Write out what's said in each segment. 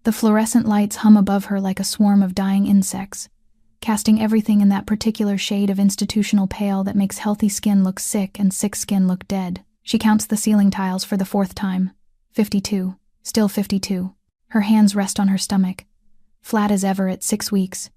The fluorescent lights hum above her like a swarm of dying insects, casting everything in that particular shade of institutional pale that makes healthy skin look sick and sick skin look dead. She counts the ceiling tiles for the 4th time. 52. Still 52. Her hands rest on her stomach, flat as ever at 6 weeks,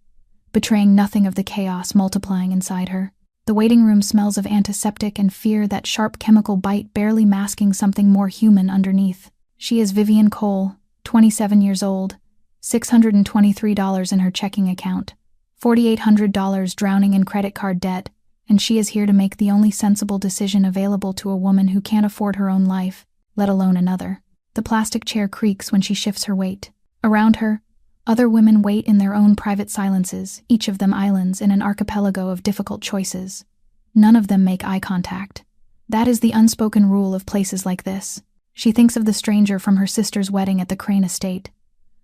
betraying nothing of the chaos multiplying inside her. The waiting room smells of antiseptic and fear, that sharp chemical bite barely masking something more human underneath. She is Vivian Cole, 27 years old, $623 in her checking account, $4,800 drowning in credit card debt, and she is here to make the only sensible decision available to a woman who can't afford her own life, let alone another. The plastic chair creaks when she shifts her weight. Around her, other women wait in their own private silences, each of them islands in an archipelago of difficult choices. None of them make eye contact. That is the unspoken rule of places like this. She thinks of the stranger from her sister's wedding at the Crane estate,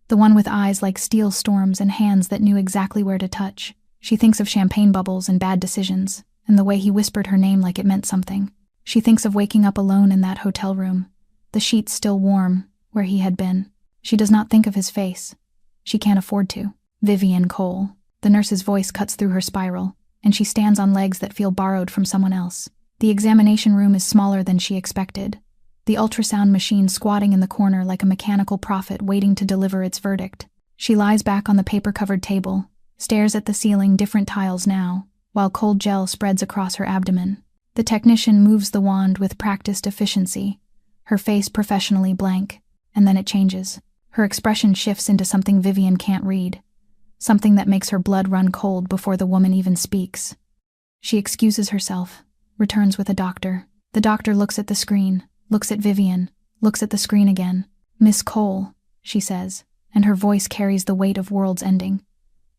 the one with eyes like steel storms and hands that knew exactly where to touch. She thinks of champagne bubbles and bad decisions, and the way he whispered her name like it meant something. She thinks of waking up alone in that hotel room, the sheets still warm where he had been. She does not think of his face. She can't afford to. Vivian Cole. The nurse's voice cuts through her spiral, and she stands on legs that feel borrowed from someone else. The examination room is smaller than she expected, the ultrasound machine squatting in the corner like a mechanical prophet waiting to deliver its verdict. She lies back on the paper-covered table, stares at the ceiling, different tiles now, while cold gel spreads across her abdomen. The technician moves the wand with practiced efficiency, her face professionally blank, and then it changes. Her expression shifts into something Vivian can't read, something that makes her blood run cold before the woman even speaks. She excuses herself, returns with a doctor. The doctor looks at the screen, looks at Vivian, looks at the screen again. "Miss Cole," she says, and her voice carries the weight of worlds ending.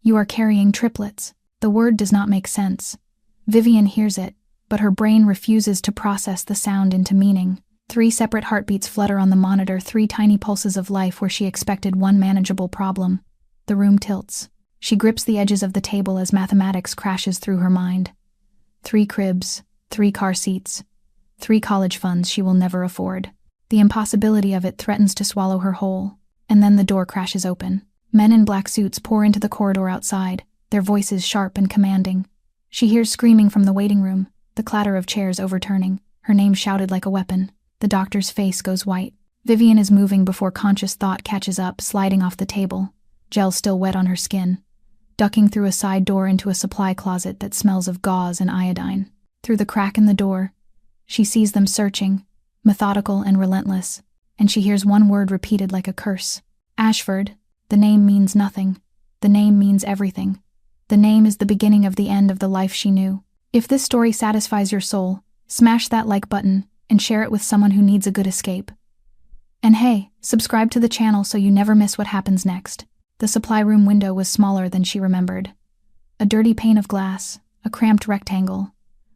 "You are carrying triplets." The word does not make sense. Vivian hears it, but her brain refuses to process the sound into meaning. 3 separate heartbeats flutter on the monitor, 3 tiny pulses of life where she expected one manageable problem. The room tilts. She grips the edges of the table as mathematics crashes through her mind. 3 cribs, 3 car seats, 3 college funds she will never afford. The impossibility of it threatens to swallow her whole, and then the door crashes open. Men in black suits pour into the corridor outside, their voices sharp and commanding. She hears screaming from the waiting room, the clatter of chairs overturning, her name shouted like a weapon. The doctor's face goes white. Vivian is moving before conscious thought catches up, sliding off the table, gel still wet on her skin, ducking through a side door into a supply closet that smells of gauze and iodine. Through the crack in the door, she sees them searching, methodical and relentless, and she hears one word repeated like a curse. Ashford. The name means nothing. The name means everything. The name is the beginning of the end of the life she knew. If this story satisfies your soul, smash that like button and share it with someone who needs a good escape. And hey, subscribe to the channel so you never miss what happens next. The supply room window was smaller than she remembered. A dirty pane of glass, a cramped rectangle,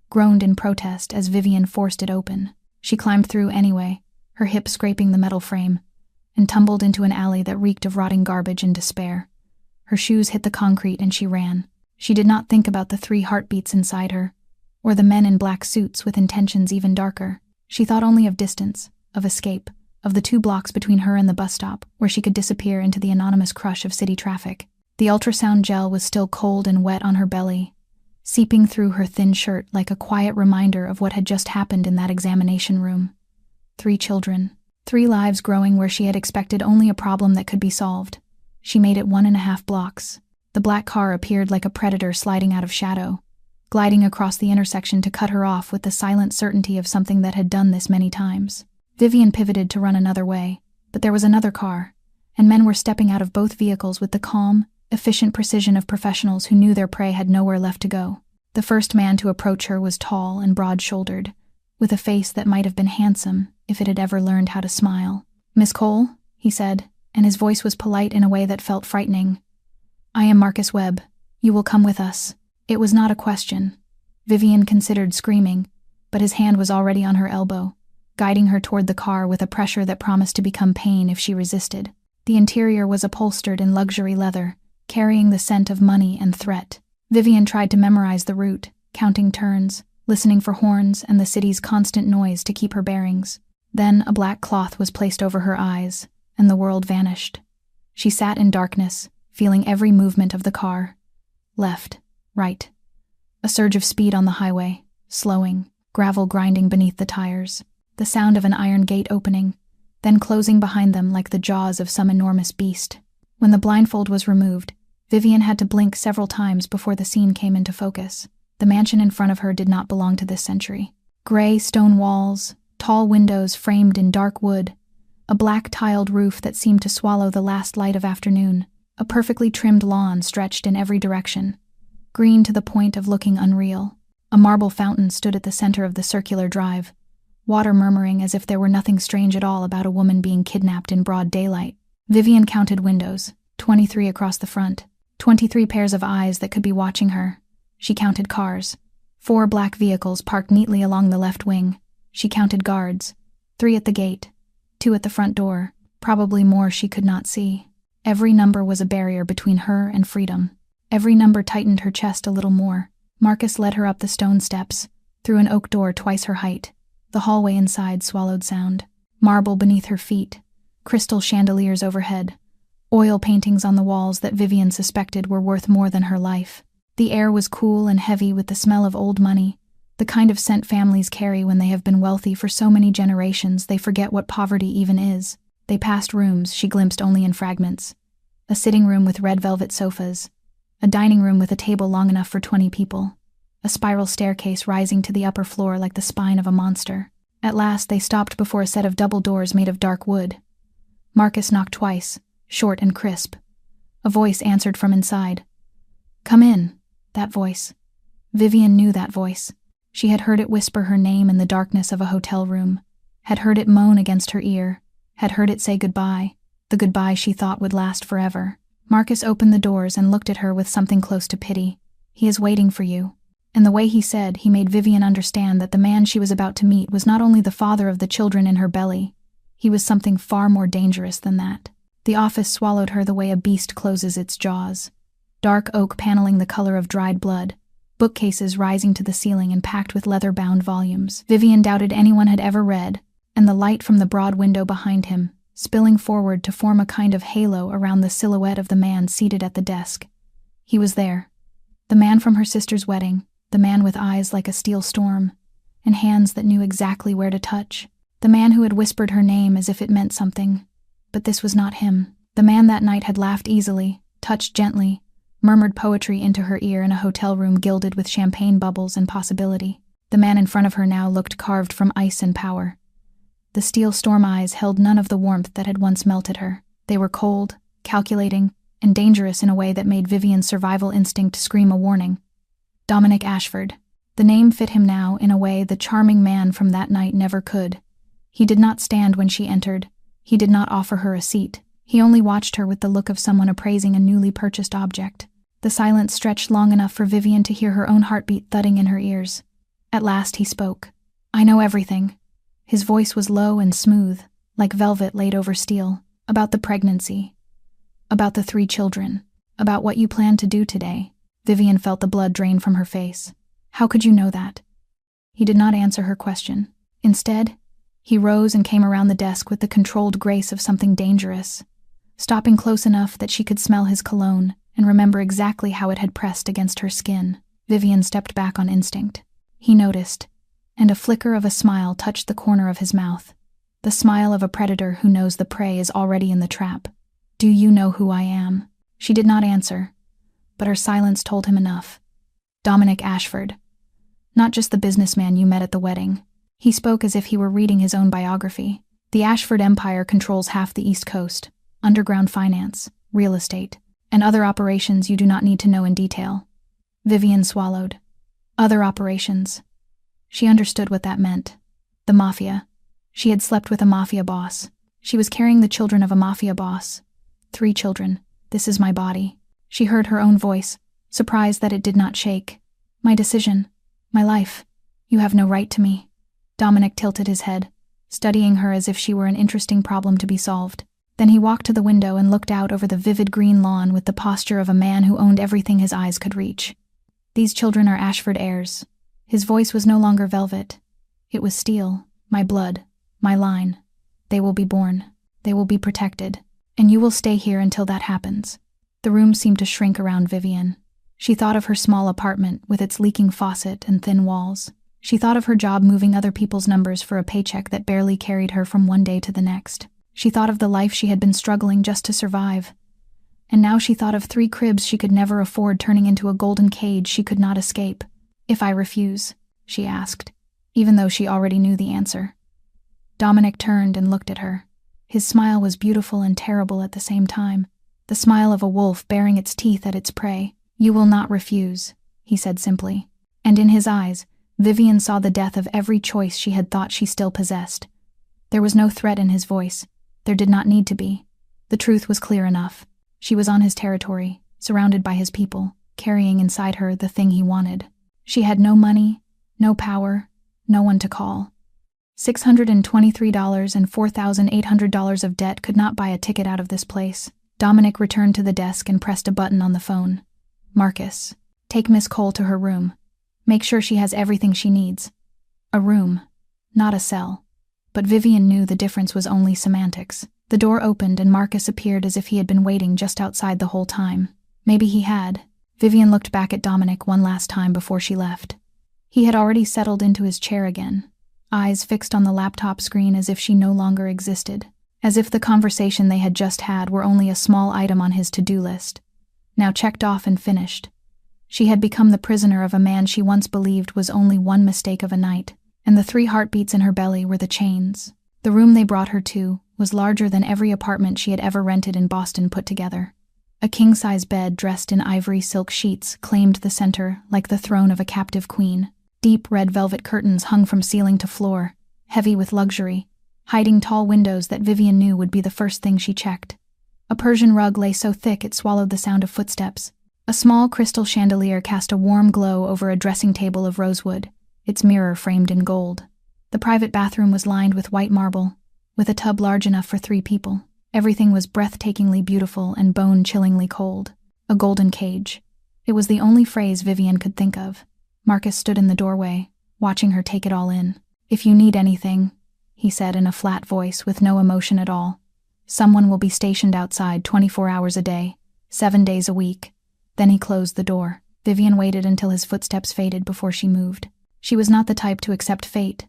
groaned in protest as Vivian forced it open. She climbed through anyway, her hip scraping the metal frame, and tumbled into an alley that reeked of rotting garbage and despair. Her shoes hit the concrete and she ran. She did not think about the 3 heartbeats inside her, or the men in black suits with intentions even darker. She thought only of distance, of escape, of the 2 blocks between her and the bus stop, where she could disappear into the anonymous crush of city traffic. The ultrasound gel was still cold and wet on her belly, seeping through her thin shirt like a quiet reminder of what had just happened in that examination room. 3 children, 3 lives growing where she had expected only a problem that could be solved. She made it 1.5 blocks. The black car appeared like a predator sliding out of shadow, gliding across the intersection to cut her off with the silent certainty of something that had done this many times. Vivian pivoted to run another way, but there was another car, and men were stepping out of both vehicles with the calm, efficient precision of professionals who knew their prey had nowhere left to go. The first man to approach her was tall and broad-shouldered, with a face that might have been handsome if it had ever learned how to smile. "Miss Cole," he said, and his voice was polite in a way that felt frightening. "I am Marcus Webb. You will come with us." It was not a question. Vivian considered screaming, but his hand was already on her elbow, guiding her toward the car with a pressure that promised to become pain if she resisted. The interior was upholstered in luxury leather, carrying the scent of money and threat. Vivian tried to memorize the route, counting turns, listening for horns and the city's constant noise to keep her bearings. Then a black cloth was placed over her eyes, and the world vanished. She sat in darkness, feeling every movement of the car. Left, right. A surge of speed on the highway, slowing, gravel grinding beneath the tires. The sound of an iron gate opening, then closing behind them like the jaws of some enormous beast. When the blindfold was removed, Vivian had to blink several times before the scene came into focus. The mansion in front of her did not belong to this century. Gray stone walls, tall windows framed in dark wood, a black tiled roof that seemed to swallow the last light of afternoon, a perfectly trimmed lawn stretched in every direction, green to the point of looking unreal. A marble fountain stood at the center of the circular drive, water murmuring as if there were nothing strange at all about a woman being kidnapped in broad daylight. Vivian counted windows, 23 across the front, 23 pairs of eyes that could be watching her. She counted cars, 4 black vehicles parked neatly along the left wing. She counted guards, 3 at the gate, 2 at the front door, probably more she could not see. Every number was a barrier between her and freedom. Every number tightened her chest a little more. Marcus led her up the stone steps, through an oak door twice her height. The hallway inside swallowed sound. Marble beneath her feet, crystal chandeliers overhead, oil paintings on the walls that Vivian suspected were worth more than her life. The air was cool and heavy with the smell of old money, the kind of scent families carry when they have been wealthy for so many generations they forget what poverty even is. They passed rooms she glimpsed only in fragments. A sitting room with red velvet sofas, a dining room with a table long enough for 20 people, a spiral staircase rising to the upper floor like the spine of a monster. At last they stopped before a set of double doors made of dark wood. Marcus knocked twice, short and crisp. A voice answered from inside. "Come in." That voice. Vivian knew that voice. She had heard it whisper her name in the darkness of a hotel room, had heard it moan against her ear, had heard it say goodbye, the goodbye she thought would last forever. Marcus opened the doors and looked at her with something close to pity. "He is waiting for you." And the way he said, he made Vivian understand that the man she was about to meet was not only the father of the children in her belly, he was something far more dangerous than that. The office swallowed her the way a beast closes its jaws. Dark oak paneling the color of dried blood, bookcases rising to the ceiling and packed with leather-bound volumes Vivian doubted anyone had ever read, and the light from the broad window behind him, spilling forward to form a kind of halo around the silhouette of the man seated at the desk. He was there. The man from her sister's wedding, the man with eyes like a steel storm, and hands that knew exactly where to touch. The man who had whispered her name as if it meant something. But this was not him. The man that night had laughed easily, touched gently, murmured poetry into her ear in a hotel room gilded with champagne bubbles and possibility. The man in front of her now looked carved from ice and power. The steel storm eyes held none of the warmth that had once melted her. They were cold, calculating, and dangerous in a way that made Vivian's survival instinct scream a warning. Dominic Ashford. The name fit him now in a way the charming man from that night never could. He did not stand when she entered. He did not offer her a seat. He only watched her with the look of someone appraising a newly purchased object. The silence stretched long enough for Vivian to hear her own heartbeat thudding in her ears. At last he spoke. "I know everything." His voice was low and smooth, like velvet laid over steel. "About the pregnancy. About the 3 children. About what you plan to do today." Vivian felt the blood drain from her face. "How could you know that?" He did not answer her question. Instead, he rose and came around the desk with the controlled grace of something dangerous, stopping close enough that she could smell his cologne and remember exactly how it had pressed against her skin. Vivian stepped back on instinct. He noticed, and a flicker of a smile touched the corner of his mouth, the smile of a predator who knows the prey is already in the trap. "Do you know who I am?" She did not answer, but her silence told him enough. "Dominic Ashford. Not just the businessman you met at the wedding." He spoke as if he were reading his own biography. "The Ashford Empire controls half the East Coast, underground finance, real estate, and other operations you do not need to know in detail." Vivian swallowed. Other operations. She understood what that meant. The Mafia. She had slept with a Mafia boss. She was carrying the children of a Mafia boss. 3 children. "This is my body." She heard her own voice, surprised that it did not shake. "My decision. My life. You have no right to me." Dominic tilted his head, studying her as if she were an interesting problem to be solved. Then he walked to the window and looked out over the vivid green lawn with the posture of a man who owned everything his eyes could reach. "These children are Ashford heirs." His voice was no longer velvet. It was steel, my blood, my line. "They will be born. They will be protected." And you will stay here until that happens." The room seemed to shrink around Vivian. She thought of her small apartment with its leaking faucet and thin walls. She thought of her job moving other people's numbers for a paycheck that barely carried her from one day to the next. She thought of the life she had been struggling just to survive. And now she thought of 3 cribs she could never afford turning into a golden cage she could not escape. "If I refuse?" she asked, even though she already knew the answer. Dominic turned and looked at her. His smile was beautiful and terrible at the same time, the smile of a wolf baring its teeth at its prey. "You will not refuse," he said simply. And in his eyes, Vivian saw the death of every choice she had thought she still possessed. There was no threat in his voice. There did not need to be. The truth was clear enough. She was on his territory, surrounded by his people, carrying inside her the thing he wanted. She had no money, no power, no one to call. $623 and $4,800 of debt could not buy a ticket out of this place. Dominic returned to the desk and pressed a button on the phone. "Marcus, take Miss Cole to her room. Make sure she has everything she needs." A room, not a cell. But Vivian knew the difference was only semantics. The door opened and Marcus appeared as if he had been waiting just outside the whole time. Maybe he had. Vivian looked back at Dominic one last time before she left. He had already settled into his chair again, eyes fixed on the laptop screen as if she no longer existed, as if the conversation they had just had were only a small item on his to-do list, now checked off and finished. She had become the prisoner of a man she once believed was only one mistake of a night, and the 3 heartbeats in her belly were the chains. The room they brought her to was larger than every apartment she had ever rented in Boston put together. A king-size bed dressed in ivory silk sheets claimed the center like the throne of a captive queen. Deep red velvet curtains hung from ceiling to floor, heavy with luxury, hiding tall windows that Vivian knew would be the first thing she checked. A Persian rug lay so thick it swallowed the sound of footsteps. A small crystal chandelier cast a warm glow over a dressing table of rosewood, its mirror framed in gold. The private bathroom was lined with white marble, with a tub large enough for 3 people. Everything was breathtakingly beautiful and bone-chillingly cold. A golden cage. It was the only phrase Vivian could think of. Marcus stood in the doorway, watching her take it all in. "If you need anything," he said in a flat voice with no emotion at all, "someone will be stationed outside 24 hours a day, 7 days a week." Then he closed the door. Vivian waited until his footsteps faded before she moved. She was not the type to accept fate.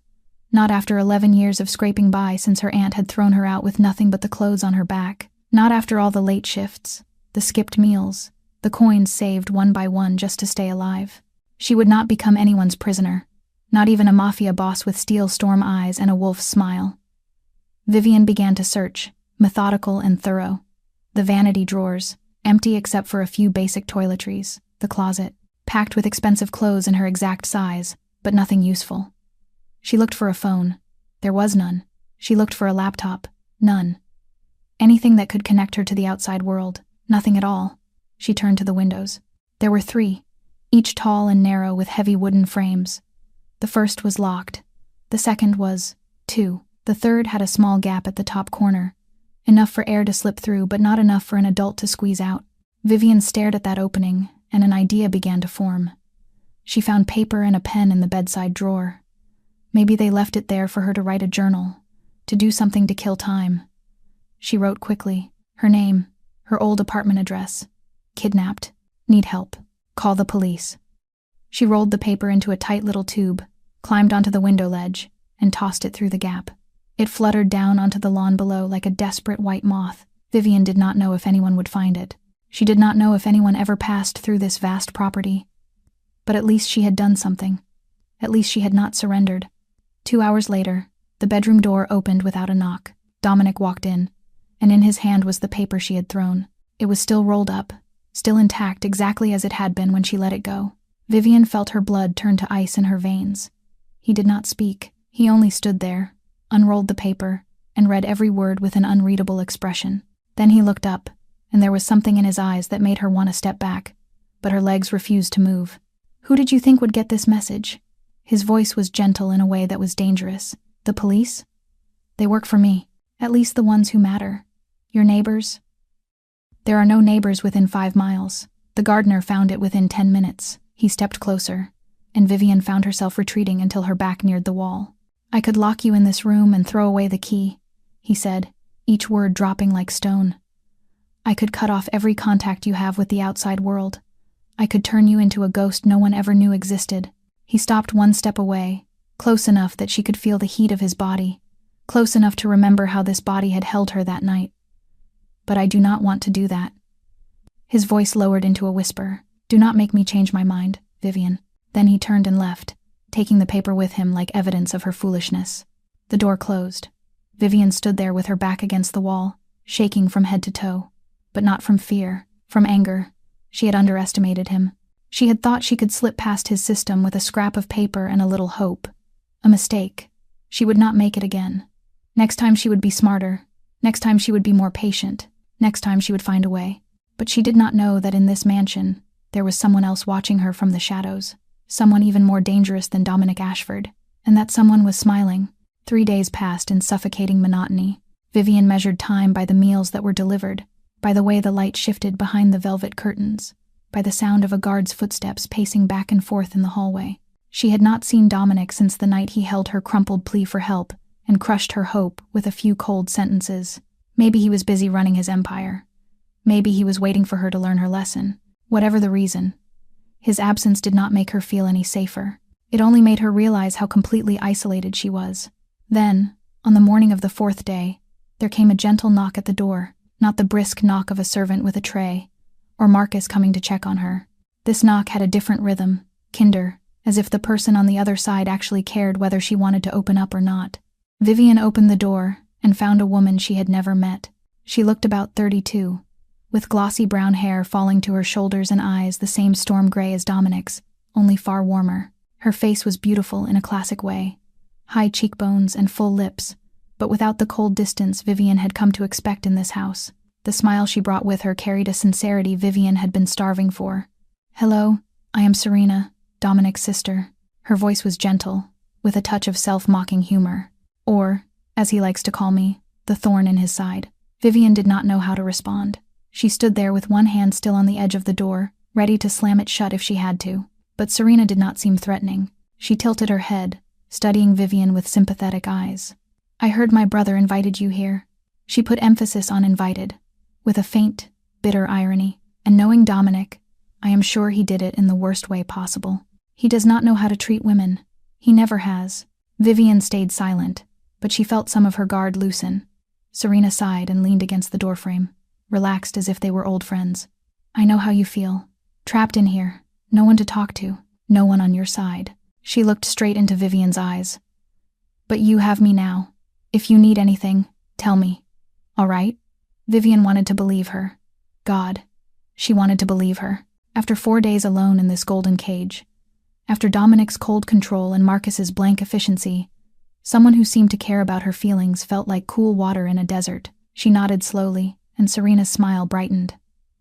Not after 11 years of scraping by since her aunt had thrown her out with nothing but the clothes on her back. Not after all the late shifts, the skipped meals, the coins saved one by one just to stay alive. She would not become anyone's prisoner, not even a mafia boss with steel storm eyes and a wolf's smile. Vivian began to search, methodical and thorough. The vanity drawers, empty except for a few basic toiletries, the closet, packed with expensive clothes in her exact size, but nothing useful. She looked for a phone. There was none. She looked for a laptop. None. Anything that could connect her to the outside world. Nothing at all. She turned to the windows. There were 3, each tall and narrow with heavy wooden frames. The first was locked. The second was 2. The third had a small gap at the top corner, enough for air to slip through but not enough for an adult to squeeze out. Vivian stared at that opening, and an idea began to form. She found paper and a pen in the bedside drawer. Maybe they left it there for her to write a journal, to do something to kill time. She wrote quickly, her name, her old apartment address. Kidnapped. Need help. Call the police. She rolled the paper into a tight little tube, climbed onto the window ledge, and tossed it through the gap. It fluttered down onto the lawn below like a desperate white moth. Vivian did not know if anyone would find it. She did not know if anyone ever passed through this vast property. But at least she had done something. At least she had not surrendered. 2 hours later, the bedroom door opened without a knock. Dominic walked in, and in his hand was the paper she had thrown. It was still rolled up, still intact exactly as it had been when she let it go. Vivian felt her blood turn to ice in her veins. He did not speak. He only stood there, unrolled the paper, and read every word with an unreadable expression. Then he looked up, and there was something in his eyes that made her want to step back, but her legs refused to move. "Who did you think would get this message?" His voice was gentle in a way that was dangerous. "The police? They work for me. At least the ones who matter. Your neighbors?" "There are no neighbors within 5 miles. The gardener found it within 10 minutes. He stepped closer, and Vivian found herself retreating until her back neared the wall. "I could lock you in this room and throw away the key," he said, each word dropping like stone. I could cut off every contact you have with the outside world. I could turn you into a ghost no one ever knew existed." He stopped one step away, close enough that she could feel the heat of his body, close enough to remember how this body had held her that night. "But I do not want to do that." His voice lowered into a whisper. "Do not make me change my mind, Vivian." Then he turned and left, taking the paper with him like evidence of her foolishness. The door closed. Vivian stood there with her back against the wall, shaking from head to toe. But not from fear, from anger. She had underestimated him. She had thought she could slip past his system with a scrap of paper and a little hope. A mistake. She would not make it again. Next time she would be smarter. Next time she would be more patient. Next time she would find a way. But she did not know that in this mansion, there was someone else watching her from the shadows. Someone even more dangerous than Dominic Ashford. And that someone was smiling. 3 days passed in suffocating monotony. Vivian measured time by the meals that were delivered, by the way the light shifted behind the velvet curtains, by the sound of a guard's footsteps pacing back and forth in the hallway. She had not seen Dominic since the night he held her crumpled plea for help and crushed her hope with a few cold sentences. Maybe he was busy running his empire. Maybe he was waiting for her to learn her lesson. Whatever the reason, his absence did not make her feel any safer. It only made her realize how completely isolated she was. Then, on the morning of the 4th day, there came a gentle knock at the door, not the brisk knock of a servant with a tray, or Marcus coming to check on her. This knock had a different rhythm, kinder, as if the person on the other side actually cared whether she wanted to open up or not. Vivian opened the door and found a woman she had never met. She looked about 32, with glossy brown hair falling to her shoulders and eyes the same storm gray as Dominic's, only far warmer. Her face was beautiful in a classic way, high cheekbones and full lips, but without the cold distance Vivian had come to expect in this house. The smile she brought with her carried a sincerity Vivian had been starving for. "Hello, I am Serena, Dominic's sister." Her voice was gentle, with a touch of self-mocking humor. Or, as he likes to call me, the thorn in his side. Vivian did not know how to respond. She stood there with one hand still on the edge of the door, ready to slam it shut if she had to. But Serena did not seem threatening. She tilted her head, studying Vivian with sympathetic eyes. "I heard my brother invited you here." She put emphasis on invited, with a faint, bitter irony. "And knowing Dominic, I am sure he did it in the worst way possible. He does not know how to treat women. He never has." Vivian stayed silent, but she felt some of her guard loosen. Serena sighed and leaned against the doorframe, relaxed as if they were old friends. "I know how you feel. Trapped in here, no one to talk to, no one on your side." She looked straight into Vivian's eyes. "But you have me now. If you need anything, tell me. All right?" Vivian wanted to believe her. God, she wanted to believe her. After 4 days alone in this golden cage, after Dominic's cold control and Marcus's blank efficiency, someone who seemed to care about her feelings felt like cool water in a desert. She nodded slowly, and Serena's smile brightened.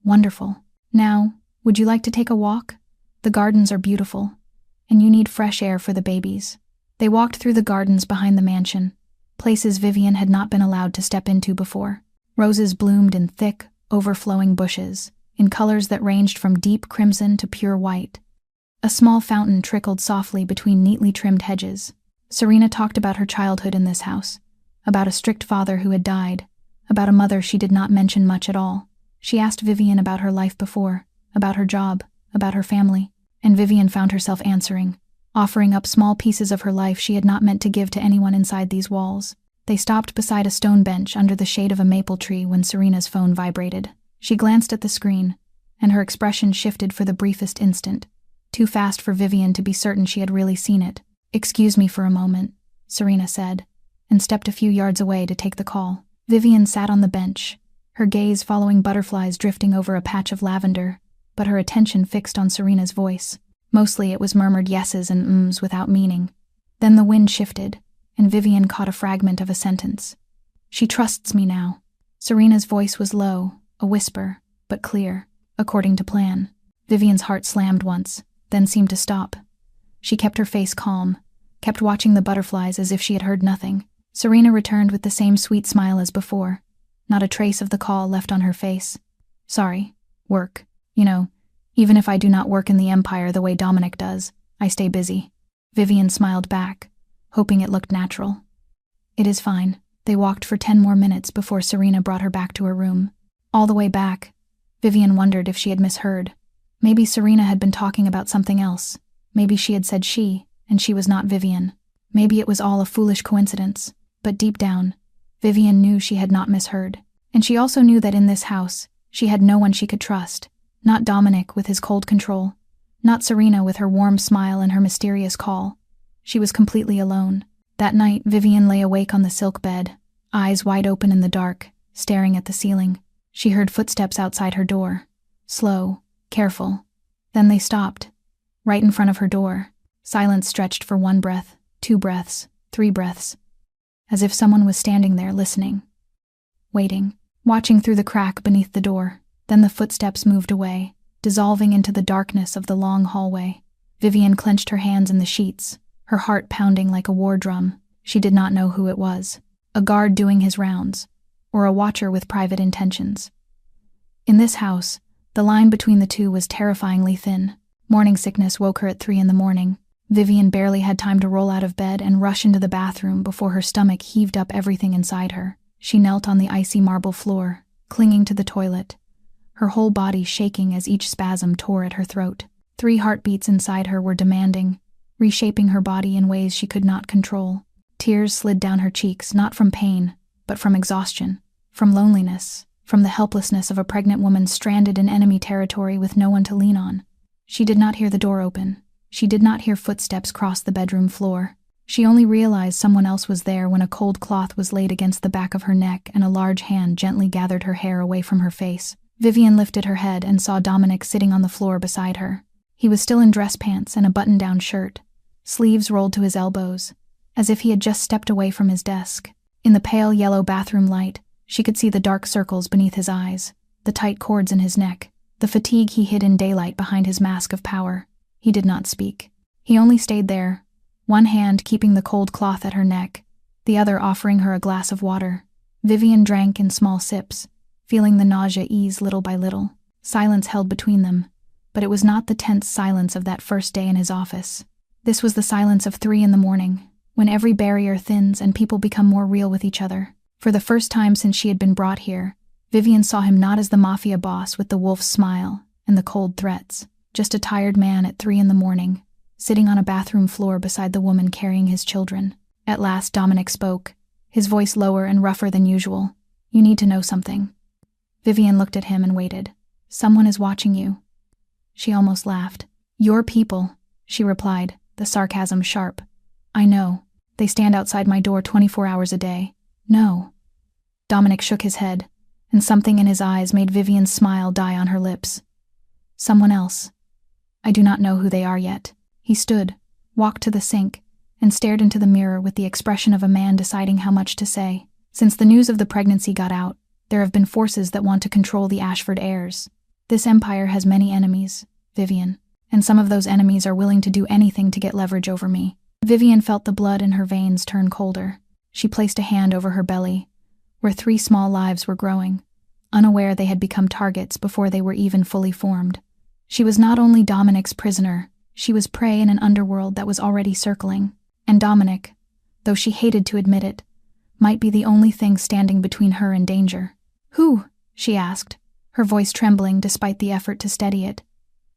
"Wonderful. Now, would you like to take a walk? The gardens are beautiful, and you need fresh air for the babies." They walked through the gardens behind the mansion, places Vivian had not been allowed to step into before. Roses bloomed in thick, overflowing bushes, in colors that ranged from deep crimson to pure white. A small fountain trickled softly between neatly trimmed hedges. Serena talked about her childhood in this house, about a strict father who had died, about a mother she did not mention much at all. She asked Vivian about her life before, about her job, about her family, and Vivian found herself answering, offering up small pieces of her life she had not meant to give to anyone inside these walls. They stopped beside a stone bench under the shade of a maple tree when Serena's phone vibrated. She glanced at the screen, and her expression shifted for the briefest instant, too fast for Vivian to be certain she had really seen it. "Excuse me for a moment," Serena said, and stepped a few yards away to take the call. Vivian sat on the bench, her gaze following butterflies drifting over a patch of lavender, but her attention fixed on Serena's voice. Mostly it was murmured yeses and ums without meaning. Then the wind shifted, and Vivian caught a fragment of a sentence. "She trusts me now." Serena's voice was low, a whisper, but clear, according to plan. Vivian's heart slammed once, then seemed to stop. She kept her face calm, kept watching the butterflies as if she had heard nothing. Serena returned with the same sweet smile as before, not a trace of the call left on her face. "Sorry, work. You know, even if I do not work in the Empire the way Dominic does, I stay busy." Vivian smiled back, hoping it looked natural. "It is fine." They walked for 10 more minutes before Serena brought her back to her room. All the way back, Vivian wondered if she had misheard. Maybe Serena had been talking about something else. Maybe she had said she, and she was not Vivian. Maybe it was all a foolish coincidence. But deep down, Vivian knew she had not misheard. And she also knew that in this house, she had no one she could trust. Not Dominic with his cold control. Not Serena with her warm smile and her mysterious call. She was completely alone. That night, Vivian lay awake on the silk bed, eyes wide open in the dark, staring at the ceiling. She heard footsteps outside her door. Slow, careful. Then they stopped. Right in front of her door. Silence stretched for 1 breath, 2 breaths, 3 breaths. As if someone was standing there listening. Waiting. Watching through the crack beneath the door. Then the footsteps moved away, dissolving into the darkness of the long hallway. Vivian clenched her hands in the sheets, her heart pounding like a war drum. She did not know who it was. A guard doing his rounds, or a watcher with private intentions. In this house, the line between the two was terrifyingly thin. Morning sickness woke her at 3 a.m. Vivian barely had time to roll out of bed and rush into the bathroom before her stomach heaved up everything inside her. She knelt on the icy marble floor, clinging to the toilet, her whole body shaking as each spasm tore at her throat. 3 heartbeats inside her were demanding, reshaping her body in ways she could not control. Tears slid down her cheeks, not from pain, but from exhaustion, from loneliness, from the helplessness of a pregnant woman stranded in enemy territory with no one to lean on. She did not hear the door open. She did not hear footsteps cross the bedroom floor. She only realized someone else was there when a cold cloth was laid against the back of her neck and a large hand gently gathered her hair away from her face. Vivian lifted her head and saw Dominic sitting on the floor beside her. He was still in dress pants and a button-down shirt, sleeves rolled to his elbows, as if he had just stepped away from his desk. In the pale yellow bathroom light, she could see the dark circles beneath his eyes, the tight cords in his neck, the fatigue he hid in daylight behind his mask of power. He did not speak. He only stayed there, one hand keeping the cold cloth at her neck, the other offering her a glass of water. Vivian drank in small sips, feeling the nausea ease little by little. Silence held between them, but it was not the tense silence of that first day in his office. This was the silence of 3 a.m, when every barrier thins and people become more real with each other. For the first time since she had been brought here, Vivian saw him not as the Mafia boss with the wolf's smile and the cold threats, just a tired man at 3 a.m, sitting on a bathroom floor beside the woman carrying his children. At last Dominic spoke, his voice lower and rougher than usual. "You need to know something." Vivian looked at him and waited. "Someone is watching you." She almost laughed. "Your people," she replied, the sarcasm sharp. "I know. They stand outside my door 24 hours a day." "No." Dominic shook his head, and something in his eyes made Vivian's smile die on her lips. "Someone else. I do not know who they are yet." He stood, walked to the sink, and stared into the mirror with the expression of a man deciding how much to say. Since the news of the pregnancy got out, there have been forces that want to control the Ashford heirs. This empire has many enemies, Vivian, and some of those enemies are willing to do anything to get leverage over me. Vivian felt the blood in her veins turn colder. She placed a hand over her belly, where 3 small lives were growing, unaware they had become targets before they were even fully formed. She was not only Dominic's prisoner, she was prey in an underworld that was already circling. And Dominic, though she hated to admit it, might be the only thing standing between her and danger. "Who?" she asked, her voice trembling despite the effort to steady it.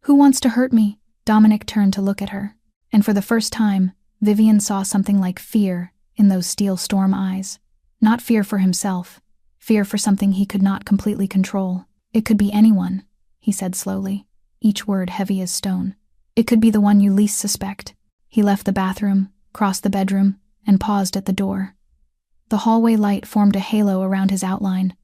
"Who wants to hurt me?" Dominic turned to look at her, and for the first time, Vivian saw something like fear in those steel storm eyes. Not fear for himself, fear for something he could not completely control. "It could be anyone," he said slowly, each word heavy as stone. "It could be the one you least suspect." He left the bathroom, crossed the bedroom, and paused at the door. The hallway light formed a halo around his outline,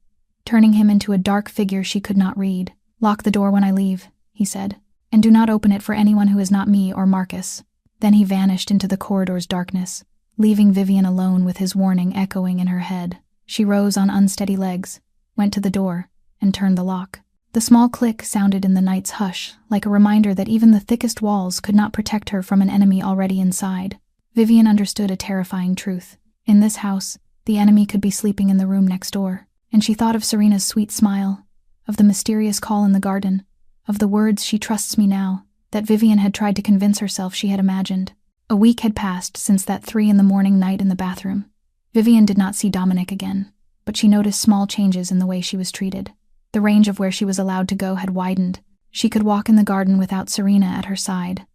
turning him into a dark figure she could not read. "Lock the door when I leave," he said, "and do not open it for anyone who is not me or Marcus." Then he vanished into the corridor's darkness, leaving Vivian alone with his warning echoing in her head. She rose on unsteady legs, went to the door, and turned the lock. The small click sounded in the night's hush, like a reminder that even the thickest walls could not protect her from an enemy already inside. Vivian understood a terrifying truth. In this house, the enemy could be sleeping in the room next door, and she thought of Serena's sweet smile, of the mysterious call in the garden, of the words "she trusts me now," that Vivian had tried to convince herself she had imagined. A week had passed since that 3 a.m. night in the bathroom. Vivian did not see Dominic again, but she noticed small changes in the way she was treated. The range of where she was allowed to go had widened. She could walk in the garden without Serena at her side,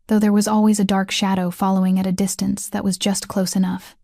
though there was always a dark shadow following at a distance that was just close enough.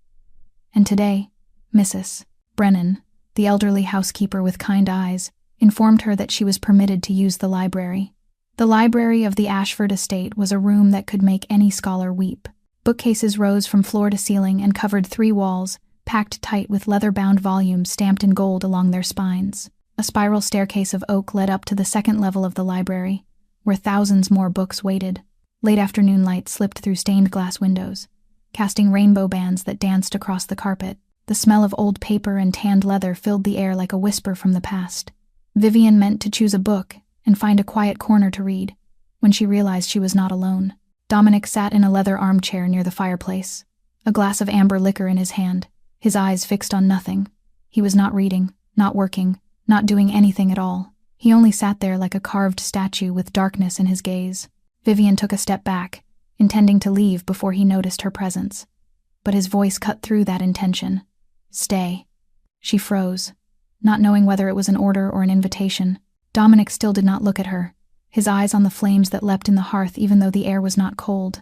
And today, Mrs. Brennan, the elderly housekeeper with kind eyes, informed her that she was permitted to use the library. The library of the Ashford estate was a room that could make any scholar weep. Bookcases rose from floor to ceiling and covered 3 walls, packed tight with leather-bound volumes stamped in gold along their spines. A spiral staircase of oak led up to the 2nd level of the library, where thousands more books waited. Late afternoon light slipped through stained glass windows, casting rainbow bands that danced across the carpet. The smell of old paper and tanned leather filled the air like a whisper from the past. Vivian meant to choose a book and find a quiet corner to read, when she realized she was not alone. Dominic sat in a leather armchair near the fireplace, a glass of amber liquor in his hand, his eyes fixed on nothing. He was not reading, not working, not doing anything at all. He only sat there like a carved statue with darkness in his gaze. Vivian took a step back, intending to leave before he noticed her presence. But his voice cut through that intention. "Stay." She froze, not knowing whether it was an order or an invitation. Dominic still did not look at her, his eyes on the flames that leapt in the hearth even though the air was not cold.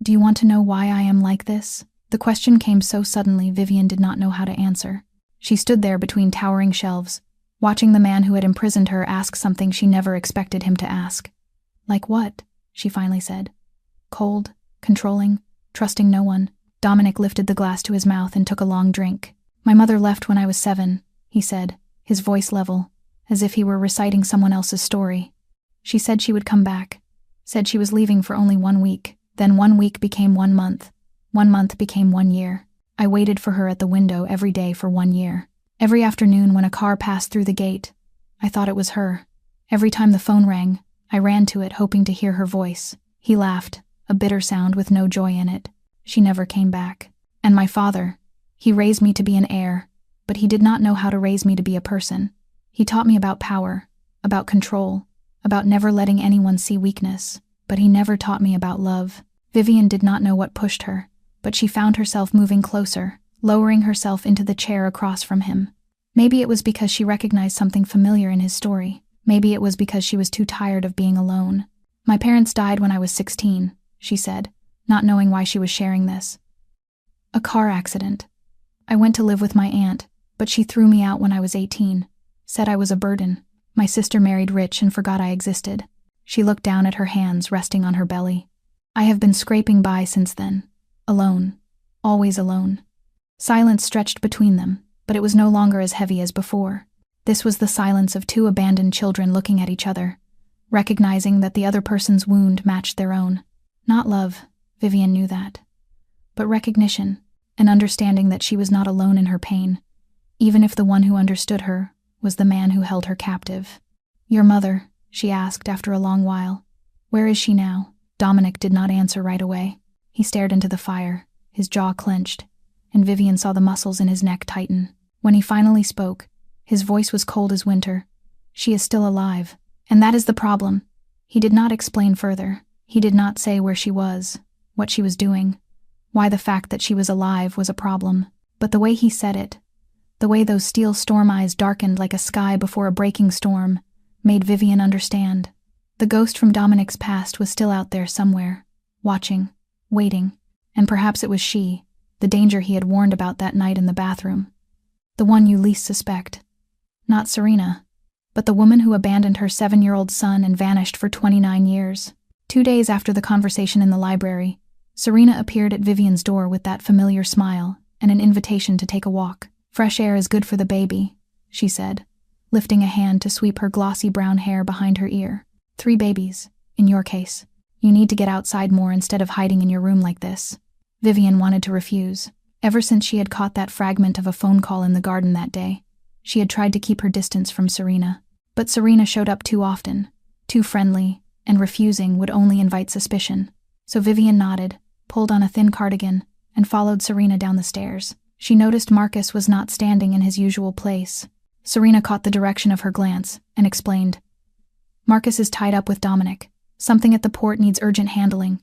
"Do you want to know why I am like this?" The question came so suddenly Vivian did not know how to answer. She stood there between towering shelves, watching the man who had imprisoned her ask something she never expected him to ask. "Like what?" she finally said. "Cold, controlling, trusting no one." Dominic lifted the glass to his mouth and took a long drink. "My mother left when I was 7, he said, his voice level, as if he were reciting someone else's story. "She said she would come back, said she was leaving for only 1 week. Then 1 week became 1 month. 1 month became 1 year. I waited for her at the window every day for 1 year. Every afternoon when a car passed through the gate, I thought it was her. Every time the phone rang, I ran to it hoping to hear her voice." He laughed, a bitter sound with no joy in it. "She never came back. And my father, he raised me to be an heir, but he did not know how to raise me to be a person. He taught me about power, about control, about never letting anyone see weakness, but he never taught me about love." Vivian did not know what pushed her, but she found herself moving closer, lowering herself into the chair across from him. Maybe it was because she recognized something familiar in his story. Maybe it was because she was too tired of being alone. "My parents died when I was 16, she said, not knowing why she was sharing this. "A car accident. I went to live with my aunt, but she threw me out when I was 18, said I was a burden. My sister married rich and forgot I existed." She looked down at her hands resting on her belly. "I have been scraping by since then. Alone. Always alone." Silence stretched between them, but it was no longer as heavy as before. This was the silence of 2 abandoned children looking at each other, recognizing that the other person's wound matched their own. Not love, Vivian knew that, but recognition, an understanding that she was not alone in her pain, even if the one who understood her was the man who held her captive. "Your mother," she asked after a long while. "Where is she now?" Dominic did not answer right away. He stared into the fire, his jaw clenched, and Vivian saw the muscles in his neck tighten. When he finally spoke, his voice was cold as winter. "She is still alive, and that is the problem." He did not explain further. He did not say where she was, what she was doing, why the fact that she was alive was a problem. But the way he said it, the way those steel storm eyes darkened like a sky before a breaking storm, made Vivian understand. The ghost from Dominic's past was still out there somewhere, watching, waiting, and perhaps it was she, the danger he had warned about that night in the bathroom. The one you least suspect. Not Serena, but the woman who abandoned her 7-year-old son and vanished for 29 years. 2 days after the conversation in the library, Serena appeared at Vivian's door with that familiar smile and an invitation to take a walk. "Fresh air is good for the baby," she said, lifting a hand to sweep her glossy brown hair behind her ear. 3 babies, in your case. You need to get outside more instead of hiding in your room like this." Vivian wanted to refuse. Ever since she had caught that fragment of a phone call in the garden that day, she had tried to keep her distance from Serena. But Serena showed up too often, too friendly, and refusing would only invite suspicion. So Vivian nodded, pulled on a thin cardigan, and followed Serena down the stairs. She noticed Marcus was not standing in his usual place. Serena caught the direction of her glance and explained, "Marcus is tied up with Dominic. Something at the port needs urgent handling.